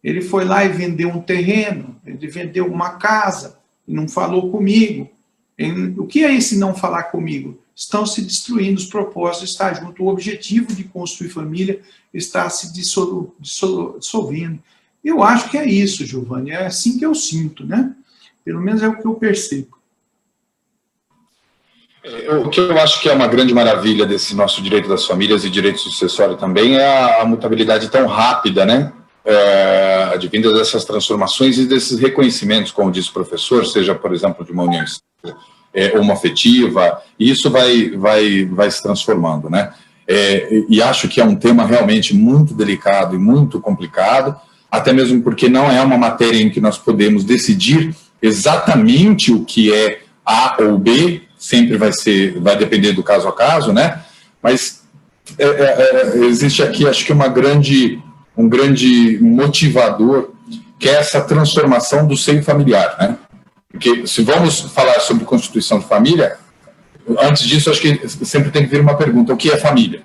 Ele foi lá e vendeu um terreno, ele vendeu uma casa, e não falou comigo. O que é esse não falar comigo? Estão se destruindo os propósitos de estar junto. O objetivo de construir família está se dissolvendo. Eu acho que é isso, Giovanni, é assim que eu sinto, né? Pelo menos é o que eu percebo. O que eu acho que é uma grande maravilha desse nosso direito das famílias e direito sucessório também é a mutabilidade tão rápida, né? Advinda dessas transformações e desses reconhecimentos, como disse o professor, seja, por exemplo, de uma união homoafetiva, e isso vai se transformando, né? E acho que é um tema realmente muito delicado e muito complicado, até mesmo porque não é uma matéria em que nós podemos decidir exatamente o que é A ou B, sempre vai depender do caso a caso, né? Mas existe aqui, acho que um grande motivador, que é essa transformação do seio familiar, né? Porque se vamos falar sobre constituição de família, antes disso, acho que sempre tem que vir uma pergunta: o que é família?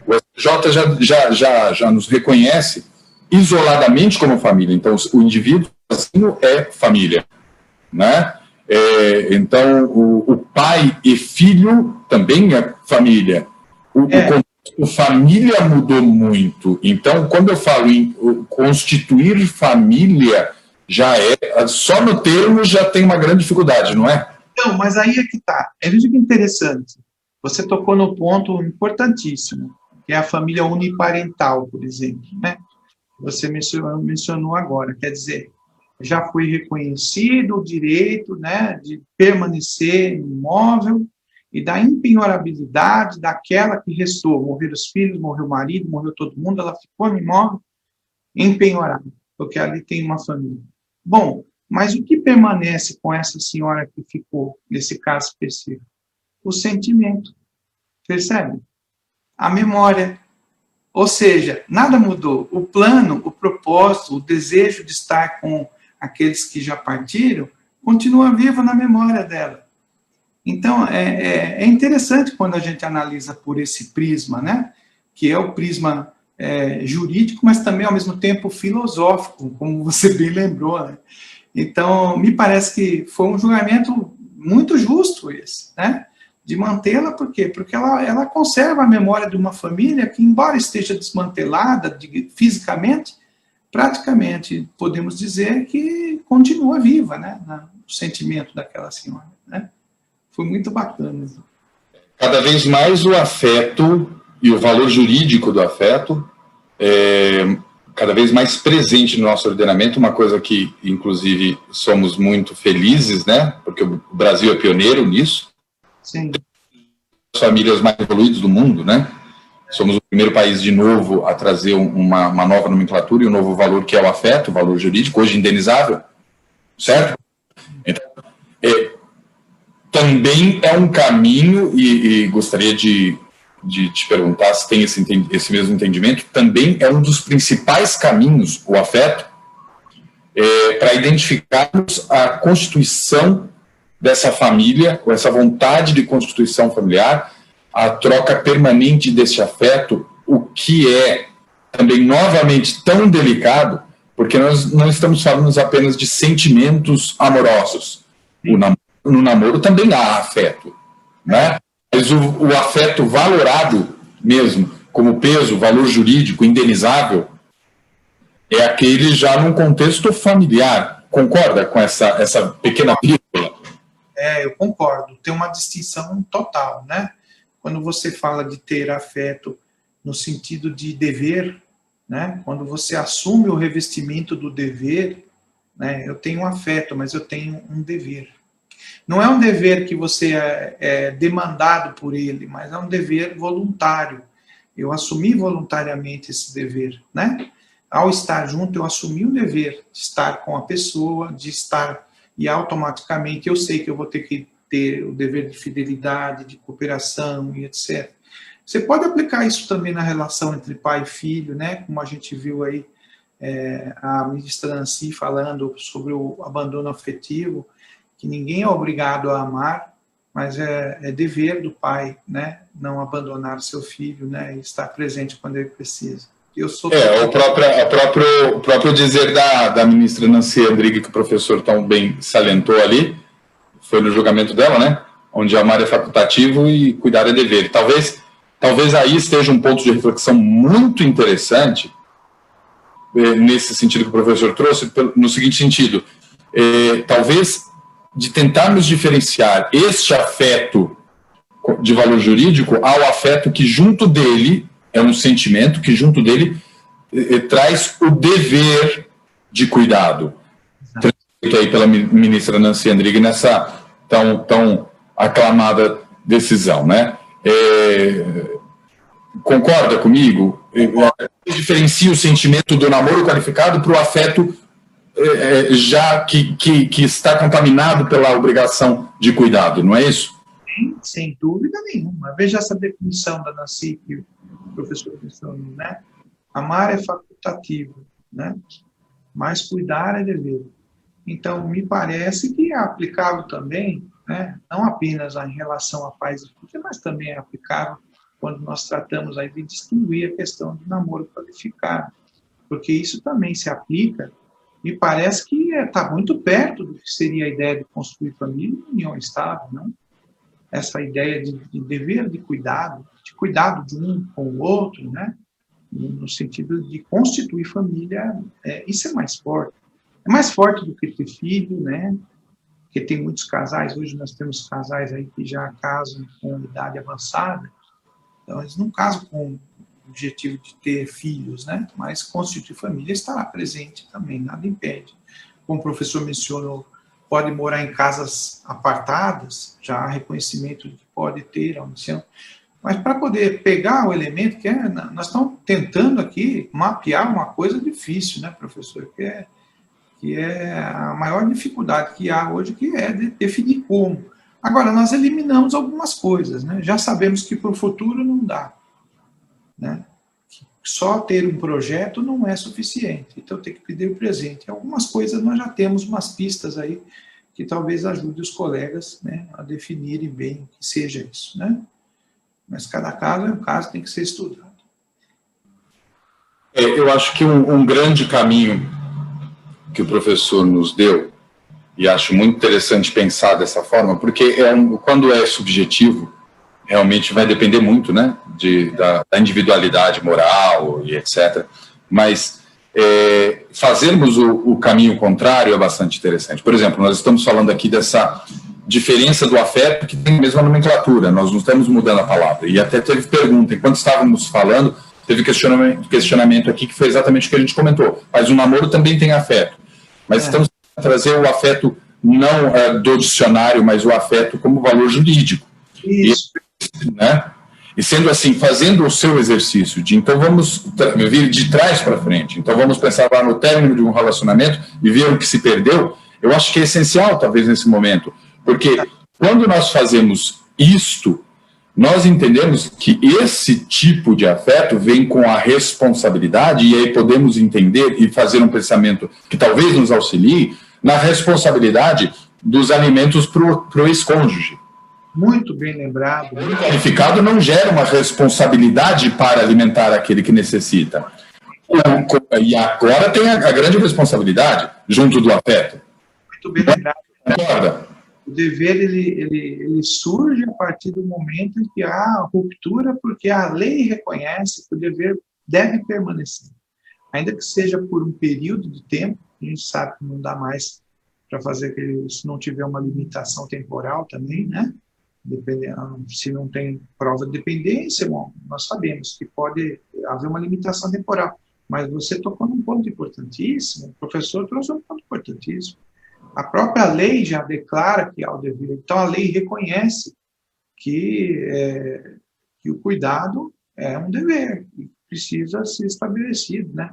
O STJ já nos reconhece isoladamente como família, então o indivíduo sozinho é família, né? Então o pai e filho também é família. O família mudou muito. Então, quando eu falo em constituir família, só no termo já tem uma grande dificuldade, não é? Não, mas aí é que está. Veja que interessante. Você tocou no ponto importantíssimo, que é a família uniparental, por exemplo, né? Você mencionou agora. Quer dizer, já foi reconhecido o direito, né, de permanecer imóvel e da impenhorabilidade daquela que restou. Morreram os filhos, morreu o marido, morreu todo mundo, ela ficou no imóvel empenhorada, porque ali tem uma família. Bom, mas o que permanece com essa senhora que ficou, nesse caso específico? O sentimento. Percebe? A memória. Ou seja, nada mudou. O plano, o propósito, o desejo de estar com aqueles que já partiram, continua vivo na memória dela. Então, é interessante quando a gente analisa por esse prisma, né? Que é o prisma jurídico, mas também, ao mesmo tempo, filosófico, como você bem lembrou, né? Então, me parece que foi um julgamento muito justo esse, né? De mantê-la, por quê? Porque ela conserva a memória de uma família que, embora esteja desmantelada fisicamente, praticamente podemos dizer que continua viva, né? O sentimento daquela senhora, né? Foi muito bacana. Cada vez mais o afeto e o valor jurídico do afeto cada vez mais presente no nosso ordenamento, uma coisa que, inclusive, somos muito felizes, né? Porque o Brasil é pioneiro nisso. Sim. As famílias mais evoluídas do mundo, né? Somos o primeiro país, de novo, a trazer uma nova nomenclatura e um novo valor, que é o afeto, o valor jurídico, hoje indenizável, certo? Então, também é um caminho, e gostaria de te perguntar se tem esse mesmo entendimento, também é um dos principais caminhos, o afeto, para identificarmos a constituição dessa família, ou essa vontade de constituição familiar, a troca permanente desse afeto, o que é também novamente tão delicado, porque nós não estamos falando apenas de sentimentos amorosos. No namoro também há afeto, né? Mas o afeto valorado mesmo, como peso, valor jurídico, indenizável, é aquele já num contexto familiar. Concorda com essa pequena vírgula? Eu concordo. Tem uma distinção total, né? Quando você fala de ter afeto no sentido de dever, né? Quando você assume o revestimento do dever, né? Eu tenho um afeto, mas eu tenho um dever. Não é um dever que você é demandado por ele, mas é um dever voluntário. Eu assumi voluntariamente esse dever, né? Ao estar junto, eu assumi o dever de estar com a pessoa, de estar, e automaticamente eu sei que eu vou ter que ter o dever de fidelidade, de cooperação e etc. Você pode aplicar isso também na relação entre pai e filho, né? Como a gente viu aí a ministra Nancy falando sobre o abandono afetivo, que ninguém é obrigado a amar, mas é dever do pai, né? Não abandonar seu filho, né? E estar presente quando ele precisa. O próprio dizer da ministra Nancy Andrighi, que o professor tão bem salientou ali, foi no julgamento dela, né? Onde amar é facultativo e cuidar é dever. Talvez aí esteja um ponto de reflexão muito interessante, nesse sentido que o professor trouxe, no seguinte sentido, talvez de tentarmos diferenciar este afeto de valor jurídico ao afeto que junto dele é um sentimento que junto dele traz o dever de cuidado. Transcrito aí pela ministra Nancy Andrighi nessa tão aclamada decisão, né? Concorda comigo? Diferencia o sentimento do namoro qualificado para o afeto já que está contaminado pela obrigação de cuidado, não é isso? Sem dúvida nenhuma. Veja essa definição da Nancy que o professor mencionou, né? Amar é facultativo, né? Mas cuidar é dever. Então, me parece que é aplicável também, né? Não apenas em relação a pais e filhos, mas também é aplicável quando nós tratamos aí de distinguir a questão do namoro qualificado, porque isso também se aplica, me parece que está muito perto do que seria a ideia de construir família e união estável, não? Essa ideia de dever de cuidado de um com o outro, né? No sentido de constituir família, isso é mais forte. É mais forte do que ter filho, né? Porque tem muitos casais, hoje nós temos casais aí que já casam com idade avançada, então eles não casam com o objetivo de ter filhos, né? Mas constituir família estará presente também, nada impede. Como o professor mencionou, pode morar em casas apartadas, já há reconhecimento de que pode ter a união. Mas para poder pegar o elemento, nós estamos tentando aqui mapear uma coisa difícil, né, professor? Que é a maior dificuldade que há hoje, que é de definir como. Agora, nós eliminamos algumas coisas, né? Já sabemos que para o futuro não dá, né? Só ter um projeto não é suficiente, então tem que pedir o presente. Algumas coisas nós já temos umas pistas aí que talvez ajude os colegas, né, a definirem bem o que seja isso, né? Mas cada caso é um caso, tem que ser estudado. Eu acho que um grande caminho que o professor nos deu, e acho muito interessante pensar dessa forma, porque quando é subjetivo, realmente vai depender muito, né, da individualidade moral e etc. Mas fazermos o caminho contrário é bastante interessante. Por exemplo, nós estamos falando aqui dessa diferença do afeto que tem a mesma nomenclatura, nós não estamos mudando a palavra. E até teve pergunta, enquanto estávamos falando, teve questionamento aqui que foi exatamente o que a gente comentou. Mas o namoro também tem afeto. Mas estamos tentando trazer o afeto não do dicionário, mas o afeto como valor jurídico. Isso. Né? E sendo assim, fazendo o seu exercício de, então vamos vir de trás para frente, então vamos pensar lá no término de um relacionamento e ver o que se perdeu, eu acho que é essencial talvez nesse momento, porque quando nós fazemos isto, nós entendemos que esse tipo de afeto vem com a responsabilidade, e aí podemos entender e fazer um pensamento que talvez nos auxilie na responsabilidade dos alimentos para o ex-cônjuge. Muito bem lembrado. O qualificado não gera uma responsabilidade para alimentar aquele que necessita. E agora tem a grande responsabilidade junto do afeto. Muito bem lembrado. Concorda? O dever, ele surge a partir do momento em que há ruptura, porque a lei reconhece que o dever deve permanecer. Ainda que seja por um período de tempo, a gente sabe que não dá mais para fazer se não tiver uma limitação temporal também, né? Se não tem prova de dependência, bom, nós sabemos que pode haver uma limitação temporal. Mas você tocou num ponto importantíssimo, o professor trouxe um ponto importantíssimo. A própria lei já declara que há o dever. Então, a lei reconhece que o cuidado é um dever, e precisa ser estabelecido, né?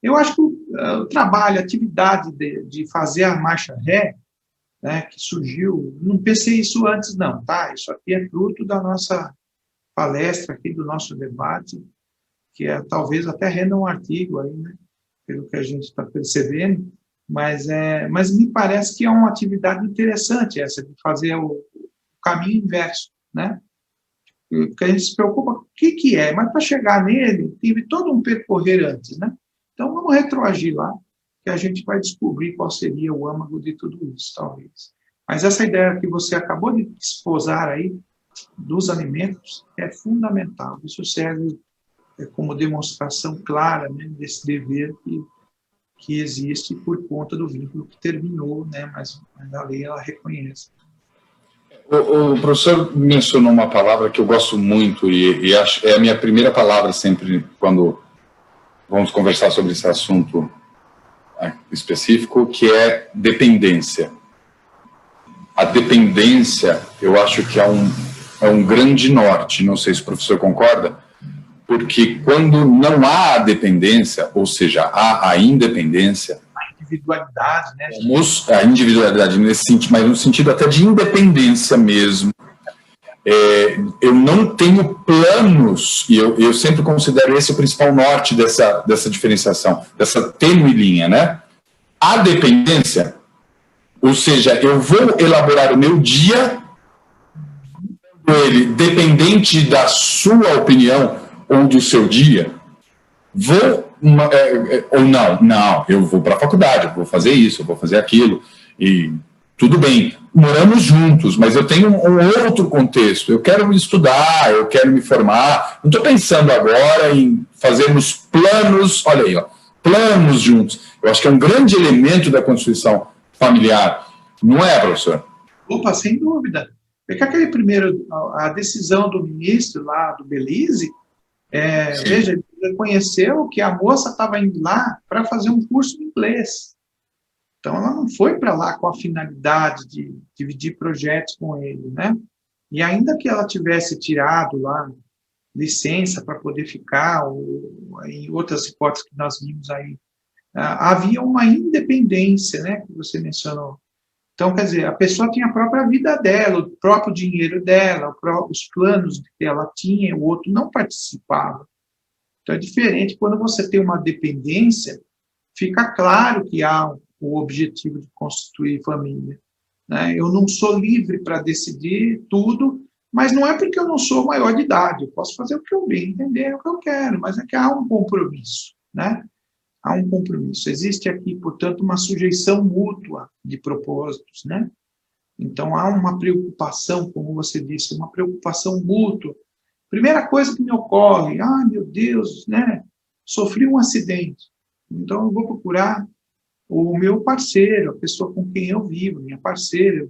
Eu acho que o trabalho, a atividade de fazer a marcha ré, né, que surgiu, não pensei isso antes não, tá? Isso aqui é fruto da nossa palestra aqui, do nosso debate, que talvez até renda um artigo aí, né? Pelo que a gente está percebendo, mas me parece que é uma atividade interessante essa, de fazer o caminho inverso, né? Porque a gente se preocupa com o que é, mas para chegar nele, teve todo um percorrer antes, né? Então, vamos retroagir lá, que a gente vai descobrir qual seria o âmago de tudo isso, talvez. Mas essa ideia que você acabou de esposar aí, dos alimentos, é fundamental. Isso serve como demonstração clara, né, desse dever que existe por conta do vínculo que terminou, né, mas a lei ela reconhece. O professor mencionou uma palavra que eu gosto muito e acho, é a minha primeira palavra sempre quando vamos conversar sobre esse assunto específico, que é dependência. A dependência, eu acho que é um grande norte, não sei se o professor concorda, porque quando não há a dependência, ou seja, há a independência... A individualidade, né? A individualidade nesse sentido, mas no sentido até de independência mesmo. Eu não tenho planos, e eu sempre considero esse o principal norte dessa diferenciação, dessa tênue linha, né? A dependência, ou seja, eu vou elaborar o meu dia, ele dependente da sua opinião ou do seu dia, ou não, eu vou para a faculdade, eu vou fazer isso, eu vou fazer aquilo, e tudo bem, moramos juntos, mas eu tenho um outro contexto, eu quero estudar, eu quero me formar, não estou pensando agora em fazermos planos, olha aí, planos juntos. Eu acho que é um grande elemento da constituição familiar, não é, professor? Opa, sem dúvida. É que aquele primeiro, a decisão do ministro lá do Belize, veja, ele reconheceu que a moça estava indo lá para fazer um curso de inglês. Então, ela não foi para lá com a finalidade de dividir projetos com ele, né? E ainda que ela tivesse tirado lá licença para poder ficar, ou em outras hipóteses que nós vimos aí, havia uma independência, né, que você mencionou. Então, quer dizer, a pessoa tinha a própria vida dela, o próprio dinheiro dela, os planos que ela tinha, o outro não participava. Então, é diferente quando você tem uma dependência, fica claro que há o objetivo de constituir família, né? Eu não sou livre para decidir tudo, mas não é porque eu não sou maior de idade, eu posso fazer o que eu bem entender, o que eu quero, mas é que há um compromisso, né? Há um compromisso. Existe aqui, portanto, uma sujeição mútua de propósitos, né? Então, há uma preocupação, como você disse, uma preocupação mútua. Primeira coisa que me ocorre, meu Deus, né? Sofri um acidente, então eu vou procurar o meu parceiro, a pessoa com quem eu vivo, minha parceira,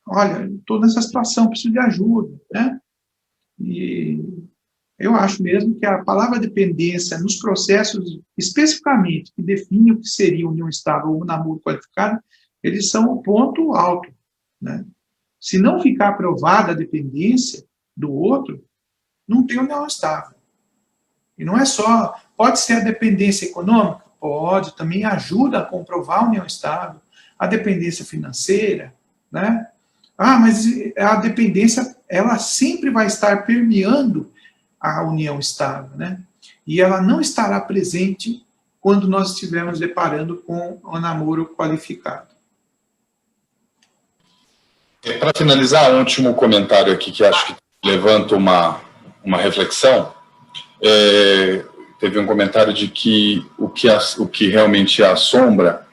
olha, estou nessa situação, preciso de ajuda, né? E eu acho mesmo que a palavra dependência, nos processos, especificamente, que definem o que seria união estável ou namoro qualificado, eles são o ponto alto, né? Se não ficar aprovada a dependência do outro, não tem união estável. E não é só, pode ser a dependência econômica? Pode, também ajuda a comprovar a união estável, a dependência financeira, né? Mas a dependência, ela sempre vai estar permeando a união estável, né? E ela não estará presente quando nós estivermos deparando com o namoro qualificado. Para finalizar, um último comentário aqui que acho que levanta uma reflexão. Teve um comentário de que o que realmente assombra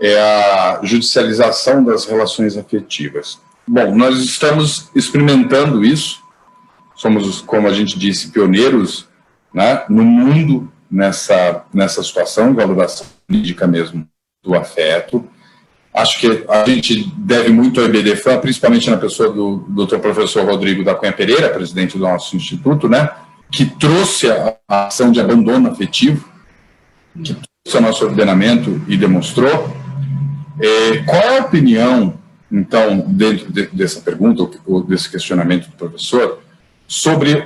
é a judicialização das relações afetivas. Bom, nós estamos experimentando isso, somos, como a gente disse, pioneiros, né, no mundo nessa situação, valoração jurídica mesmo do afeto. Acho que a gente deve muito ao EBDFAM, principalmente na pessoa do Dr. Professor Rodrigo da Cunha Pereira, presidente do nosso instituto, né, que trouxe a ação de abandono afetivo, que trouxe ao nosso ordenamento e demonstrou. Qual é a opinião, então, dentro dessa pergunta, ou desse questionamento do professor, sobre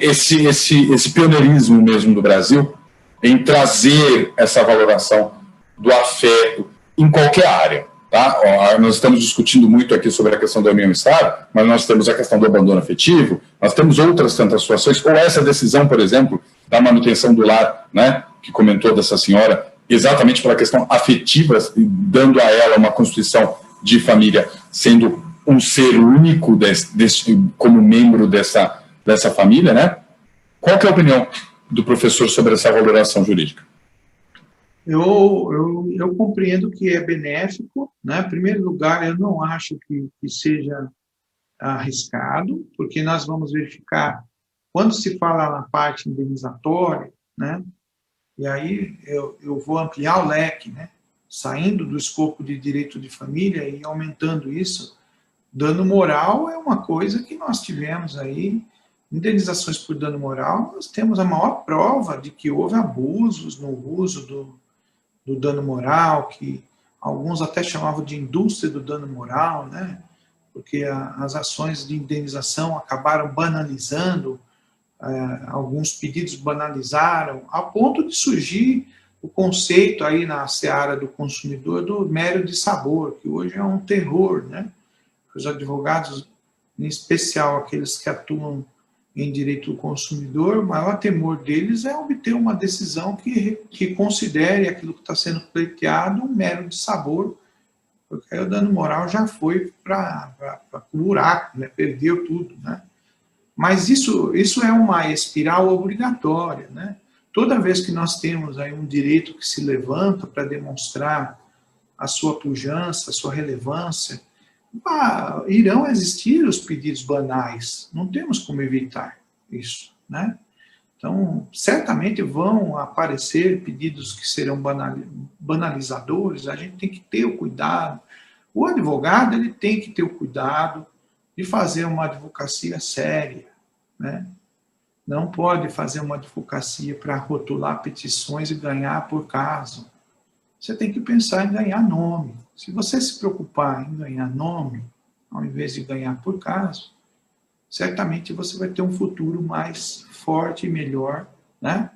esse pioneirismo mesmo do Brasil em trazer essa valoração do afeto em qualquer área, tá? Nós estamos discutindo muito aqui sobre a questão da união estável, mas nós temos a questão do abandono afetivo, nós temos outras tantas situações, ou essa decisão, por exemplo, da manutenção do lar, né, que comentou dessa senhora, exatamente pela questão afetiva, dando a ela uma constituição de família, sendo um ser único como membro dessa família, né? Qual que é a opinião do professor sobre essa valoração jurídica? Eu compreendo que é benéfico, né? Em primeiro lugar, eu não acho que seja arriscado, porque nós vamos verificar, quando se fala na parte indenizatória, né? E aí eu vou ampliar o leque, né? Saindo do escopo de direito de família e aumentando isso. Dano moral é uma coisa que nós tivemos aí, indenizações por dano moral, nós temos a maior prova de que houve abusos no uso do dano moral, que alguns até chamavam de indústria do dano moral, né? Porque as ações de indenização acabaram banalizando, alguns pedidos banalizaram, a ponto de surgir o conceito aí na seara do consumidor do mero de sabor, que hoje é um terror, né? Os advogados, em especial aqueles que atuam em direito do consumidor, o maior temor deles é obter uma decisão que considere aquilo que está sendo pleiteado um mero de sabor, porque aí o dano moral já foi para o buraco, né? Perdeu tudo, né? Mas isso é uma espiral obrigatória, né? Toda vez que nós temos aí um direito que se levanta para demonstrar a sua pujança, a sua relevância, irão existir os pedidos banais, não temos como evitar isso, né? Então, certamente vão aparecer pedidos que serão banalizadores, a gente tem que ter o cuidado, o advogado ele tem que ter o cuidado de fazer uma advocacia séria, né? Não pode fazer uma advocacia para rotular petições e ganhar por caso. Você tem que pensar em ganhar nome. Se você se preocupar em ganhar nome, ao invés de ganhar por caso, certamente você vai ter um futuro mais forte e melhor, né?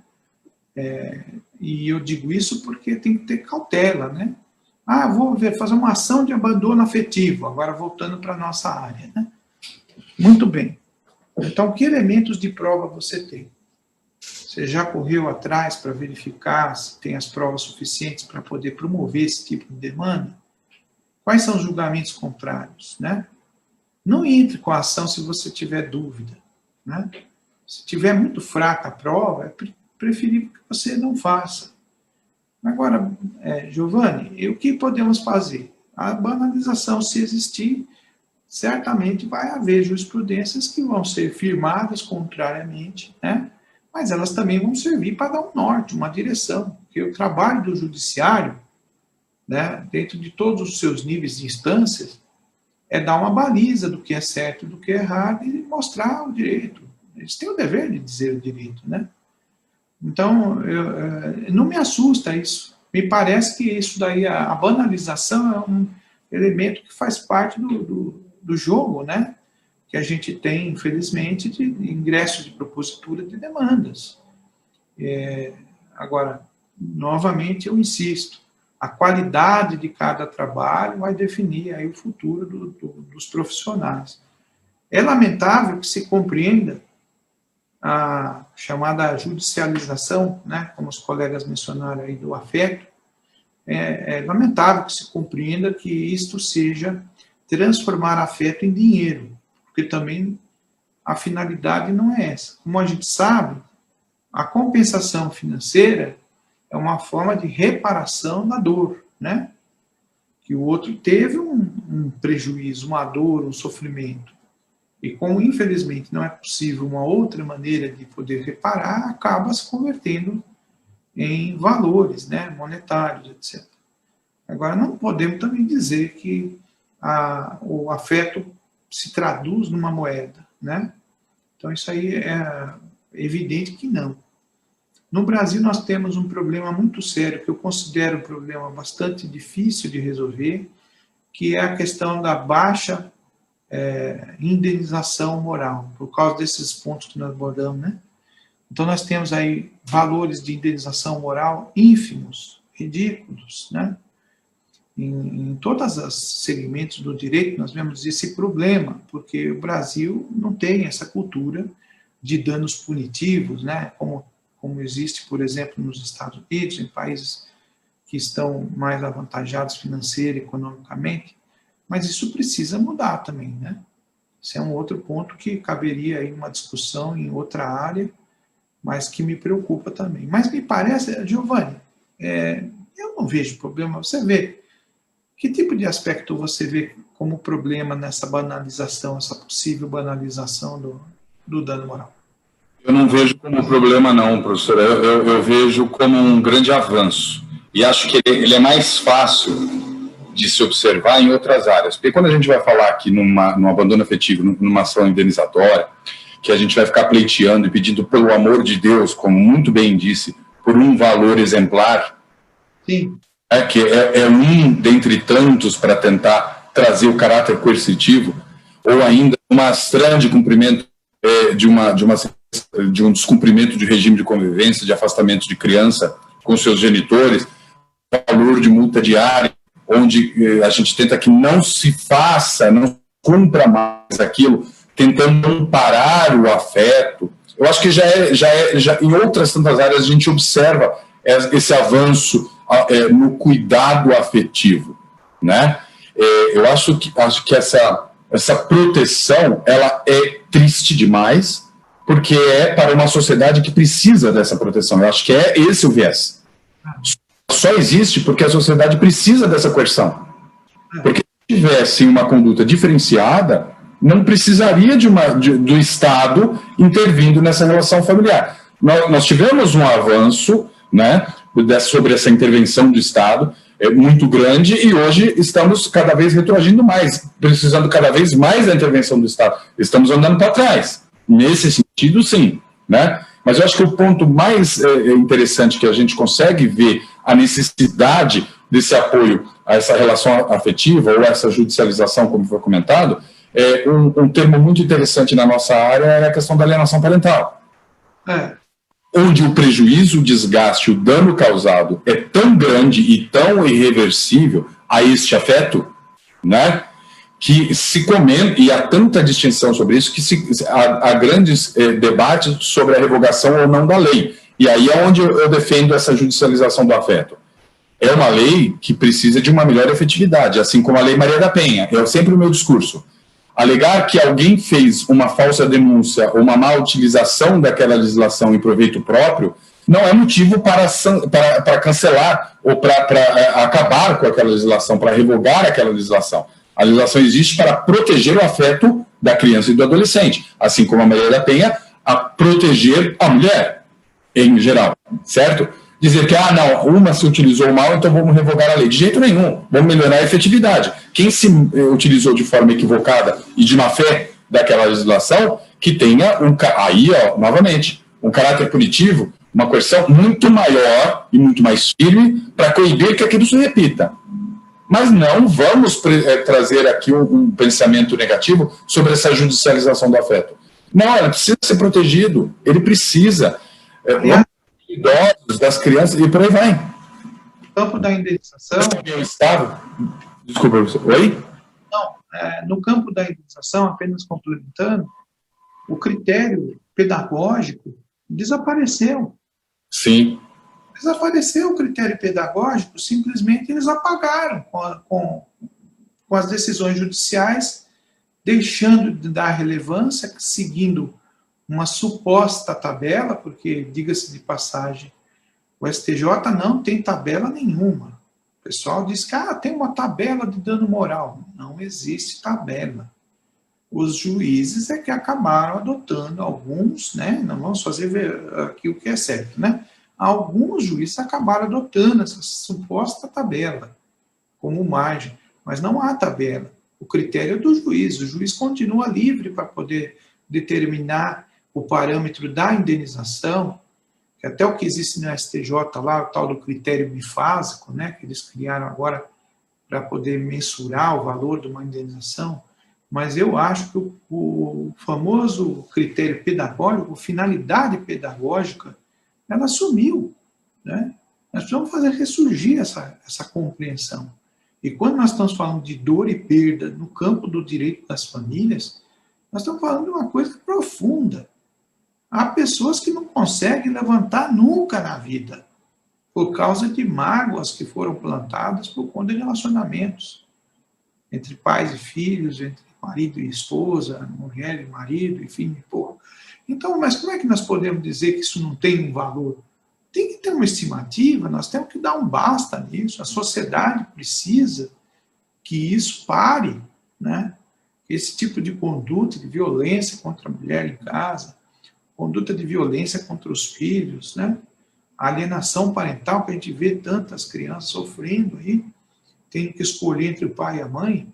E eu digo isso porque tem que ter cautela, né? Vou fazer uma ação de abandono afetivo, agora voltando para a nossa área, né? Muito bem. Então, que elementos de prova você tem? Você já correu atrás para verificar se tem as provas suficientes para poder promover esse tipo de demanda? Quais são os julgamentos contrários, né? Não entre com a ação se você tiver dúvida, né? Se tiver muito fraca a prova, é preferível que você não faça. Agora, Giovanni, e o que podemos fazer? A banalização, se existir, certamente vai haver jurisprudências que vão ser firmadas contrariamente, né? Mas elas também vão servir para dar um norte, uma direção, porque o trabalho do judiciário, né, dentro de todos os seus níveis de instâncias, é dar uma baliza do que é certo e do que é errado e mostrar o direito. Eles têm o dever de dizer o direito, né? Então, não me assusta isso. Me parece que isso daí, a banalização é um elemento que faz parte do jogo, né? Que a gente tem, infelizmente, de ingresso de propositura de demandas. Agora, novamente, eu insisto, a qualidade de cada trabalho vai definir aí o futuro dos profissionais. É lamentável que se compreenda a chamada judicialização, né, como os colegas mencionaram aí, do afeto. É lamentável que se compreenda que isto seja transformar afeto em dinheiro, porque também a finalidade não é essa. Como a gente sabe, a compensação financeira é uma forma de reparação da dor. né? Que o outro teve um prejuízo, uma dor, um sofrimento. E como, infelizmente, não é possível uma outra maneira de poder reparar, acaba se convertendo em valores, né, monetários, etc. Agora, não podemos também dizer que o afeto se traduz numa moeda, né? Então, isso aí é evidente que não. No Brasil, nós temos um problema muito sério, que eu considero um problema bastante difícil de resolver, que é a questão da baixa indenização moral, por causa desses pontos que nós abordamos, né? Então, nós temos aí valores de indenização moral ínfimos, ridículos, né? Em todos os segmentos do direito, nós vemos esse problema, porque o Brasil não tem essa cultura de danos punitivos, né? Como existe, por exemplo, nos Estados Unidos, em países que estão mais avantajados financeira e economicamente, mas isso precisa mudar também, né? Esse é um outro ponto que caberia aí uma discussão em outra área, mas que me preocupa também. Mas me parece, Giovanni, eu não vejo problema. Você vê, que tipo de aspecto você vê como problema nessa banalização, essa possível banalização do dano moral? Eu não vejo como problema não, professor. Eu vejo como um grande avanço. E acho que ele é mais fácil de se observar em outras áreas. Porque quando a gente vai falar aqui num abandono afetivo, numa ação indenizatória, que a gente vai ficar pleiteando e pedindo pelo amor de Deus, como muito bem disse, por um valor exemplar, sim, que é um dentre tantos para tentar trazer o caráter coercitivo, ou ainda uma estranha de cumprimento de um descumprimento de regime de convivência, de afastamento de criança com seus genitores, valor de multa diária, onde a gente tenta que não se faça, não cumpra mais aquilo, tentando amparar o afeto. Eu acho que já em outras tantas áreas a gente observa esse avanço no cuidado afetivo, né? Eu acho que essa proteção ela é triste demais, porque é para uma sociedade que precisa dessa proteção. Eu acho que é esse o viés. Só existe porque a sociedade precisa dessa coerção. Porque se tivesse uma conduta diferenciada, não precisaria do Estado intervindo nessa relação familiar. Nós tivemos um avanço, né, sobre essa intervenção do Estado, muito grande, e hoje estamos cada vez retroagindo mais, precisando cada vez mais da intervenção do Estado. Estamos andando para trás. Nesse sentido, sim, né? Mas eu acho que o ponto mais interessante que a gente consegue ver a necessidade desse apoio a essa relação afetiva ou essa judicialização, como foi comentado, um termo muito interessante na nossa área é a questão da alienação parental. Onde o prejuízo, o desgaste, o dano causado é tão grande e tão irreversível a este afeto, né, que se comenta, e há tanta distinção sobre isso, que há grandes debates sobre a revogação ou não da lei. E aí é onde eu defendo essa judicialização do afeto. É uma lei que precisa de uma melhor efetividade, assim como a Lei Maria da Penha. É sempre o meu discurso. Alegar que alguém fez uma falsa denúncia ou uma má utilização daquela legislação em proveito próprio não é motivo para cancelar ou para acabar com aquela legislação, para revogar aquela legislação. A legislação existe para proteger o afeto da criança e do adolescente, assim como a Maria da Penha, a proteger a mulher, em geral, certo? Dizer que, não, uma se utilizou mal, então vamos revogar a lei. De jeito nenhum, vamos melhorar a efetividade. Quem se utilizou de forma equivocada e de má fé daquela legislação, que tenha, novamente, um caráter punitivo, uma coerção muito maior e muito mais firme para coibir que aquilo se repita. Mas não vamos trazer aqui um pensamento negativo sobre essa judicialização do afeto. Não, ele precisa ser protegido, ele precisa. Idosos, das crianças, e por aí vai. No campo da indenização... Desculpa, oi? Não, no campo da indenização, apenas complementando, o critério pedagógico desapareceu. Sim. Desapareceu o critério pedagógico, simplesmente eles apagaram com as decisões judiciais, deixando de dar relevância, seguindo uma suposta tabela, porque, diga-se de passagem, o STJ não tem tabela nenhuma. pessoal diz que tem uma tabela de dano moral. Não existe tabela. Os juízes é que acabaram adotando alguns, né? Não vamos fazer aqui o que é certo, né? Alguns juízes acabaram adotando essa suposta tabela como margem, mas não há tabela. O critério é do juiz. O juiz continua livre para poder determinar o parâmetro da indenização, que até o que existe no STJ lá, o tal do critério bifásico, né, que eles criaram agora para poder mensurar o valor de uma indenização, mas eu acho que o famoso critério pedagógico, finalidade pedagógica, ela sumiu, né? Nós precisamos fazer ressurgir essa compreensão. E quando nós estamos falando de dor e perda no campo do direito das famílias, nós estamos falando de uma coisa profunda. Há pessoas que não conseguem levantar nunca na vida, por causa de mágoas que foram plantadas por conta de relacionamentos entre pais e filhos, entre marido e esposa, mulher e marido, enfim, pô. Então, mas como é que nós podemos dizer que isso não tem um valor? Tem que ter uma estimativa, nós temos que dar um basta nisso, a sociedade precisa que isso pare, né? Esse tipo de conduta de violência contra a mulher em casa, conduta de violência contra os filhos, né? A alienação parental, que a gente vê tantas crianças sofrendo aí, tem que escolher entre o pai e a mãe,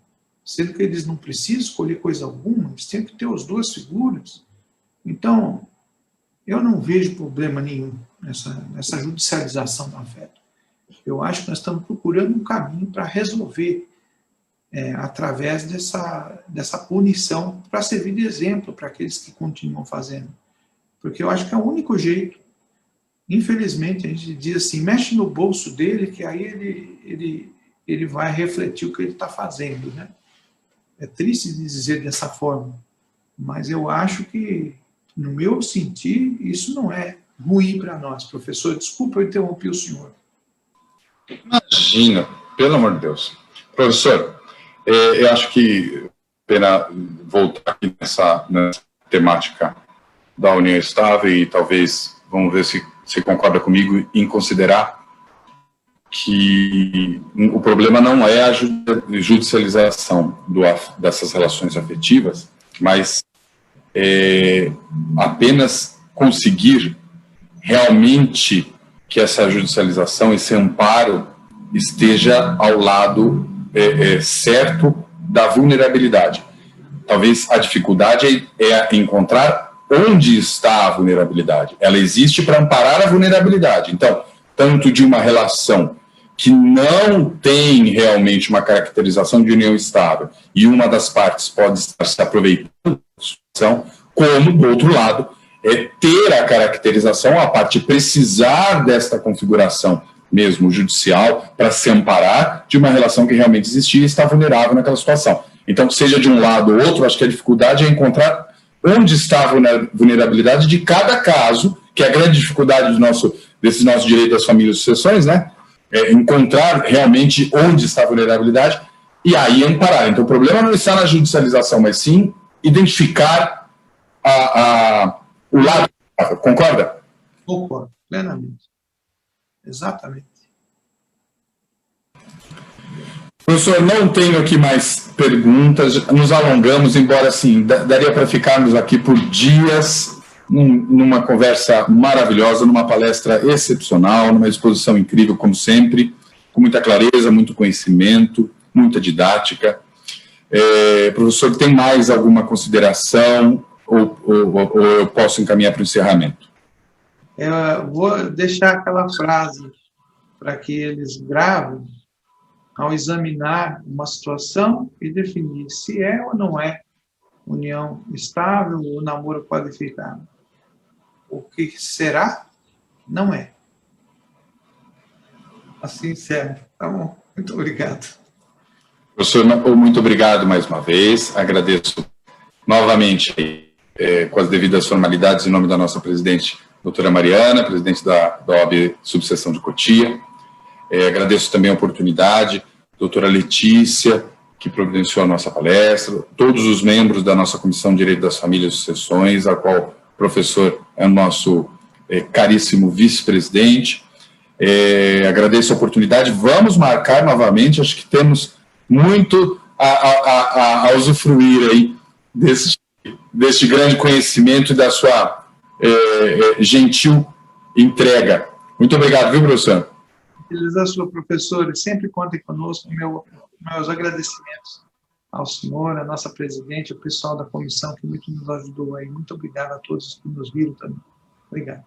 sendo que eles não precisam escolher coisa alguma, eles têm que ter os dois seguros. Então, eu não vejo problema nenhum nessa judicialização do afeto. Eu acho que nós estamos procurando um caminho para resolver através dessa punição, para servir de exemplo para aqueles que continuam fazendo. Porque eu acho que é o único jeito. Infelizmente, a gente diz assim, mexe no bolso dele, que aí ele vai refletir o que ele está fazendo, né? É triste dizer dessa forma, mas eu acho que, no meu sentir, isso não é ruim para nós. Professor, desculpa eu interromper o senhor. Imagina, pelo amor de Deus. Professor, eu acho que pena voltar aqui nessa temática da união estável e talvez, vamos ver se você concorda comigo, em considerar que o problema não é a judicialização dessas relações afetivas, mas apenas conseguir realmente que essa judicialização, esse amparo, esteja ao lado certo da vulnerabilidade. Talvez a dificuldade é encontrar onde está a vulnerabilidade. Ela existe para amparar a vulnerabilidade. Então, tanto de uma relação que não tem realmente uma caracterização de união estável e uma das partes pode estar se aproveitando da situação, como, do outro lado, ter a caracterização, a parte precisar desta configuração mesmo judicial para se amparar de uma relação que realmente existia e está vulnerável naquela situação. Então, seja de um lado ou outro, acho que a dificuldade é encontrar onde está a vulnerabilidade de cada caso, que é a grande dificuldade desse nosso direito das famílias e sucessões, né? Encontrar realmente onde está a vulnerabilidade e aí amparar. Então, o problema não está na judicialização, mas sim identificar o lado. Concorda? Concordo, plenamente. Exatamente. Professor, não tenho aqui mais perguntas, nos alongamos, embora assim, daria para ficarmos aqui por dias numa conversa maravilhosa, numa palestra excepcional, numa exposição incrível, como sempre, com muita clareza, muito conhecimento, muita didática. Professor, tem mais alguma consideração ou eu posso encaminhar para o encerramento? Eu vou deixar aquela frase para que eles gravem ao examinar uma situação e definir se é ou não é união estável ou namoro qualificado. O que será, não é. Assim serve. Tá bom? Muito obrigado. Professor, muito obrigado mais uma vez. Agradeço novamente, com as devidas formalidades, em nome da nossa presidente, doutora Mariana, presidente da OAB Subseção de Cotia. Agradeço também a oportunidade, doutora Letícia, que providenciou a nossa palestra, todos os membros da nossa Comissão de Direito das Famílias e Sucessões, a qual o professor é o nosso caríssimo vice-presidente, Agradeço a oportunidade. Vamos marcar novamente. Acho que temos muito a usufruir aí deste grande conhecimento e da sua gentil entrega. Muito obrigado, viu, professor? Feliz a sua, professor, e sempre contem conosco. Meus agradecimentos ao senhor, à nossa presidente, ao pessoal da comissão que muito nos ajudou aí. Muito obrigado a todos que nos viram também. Obrigado.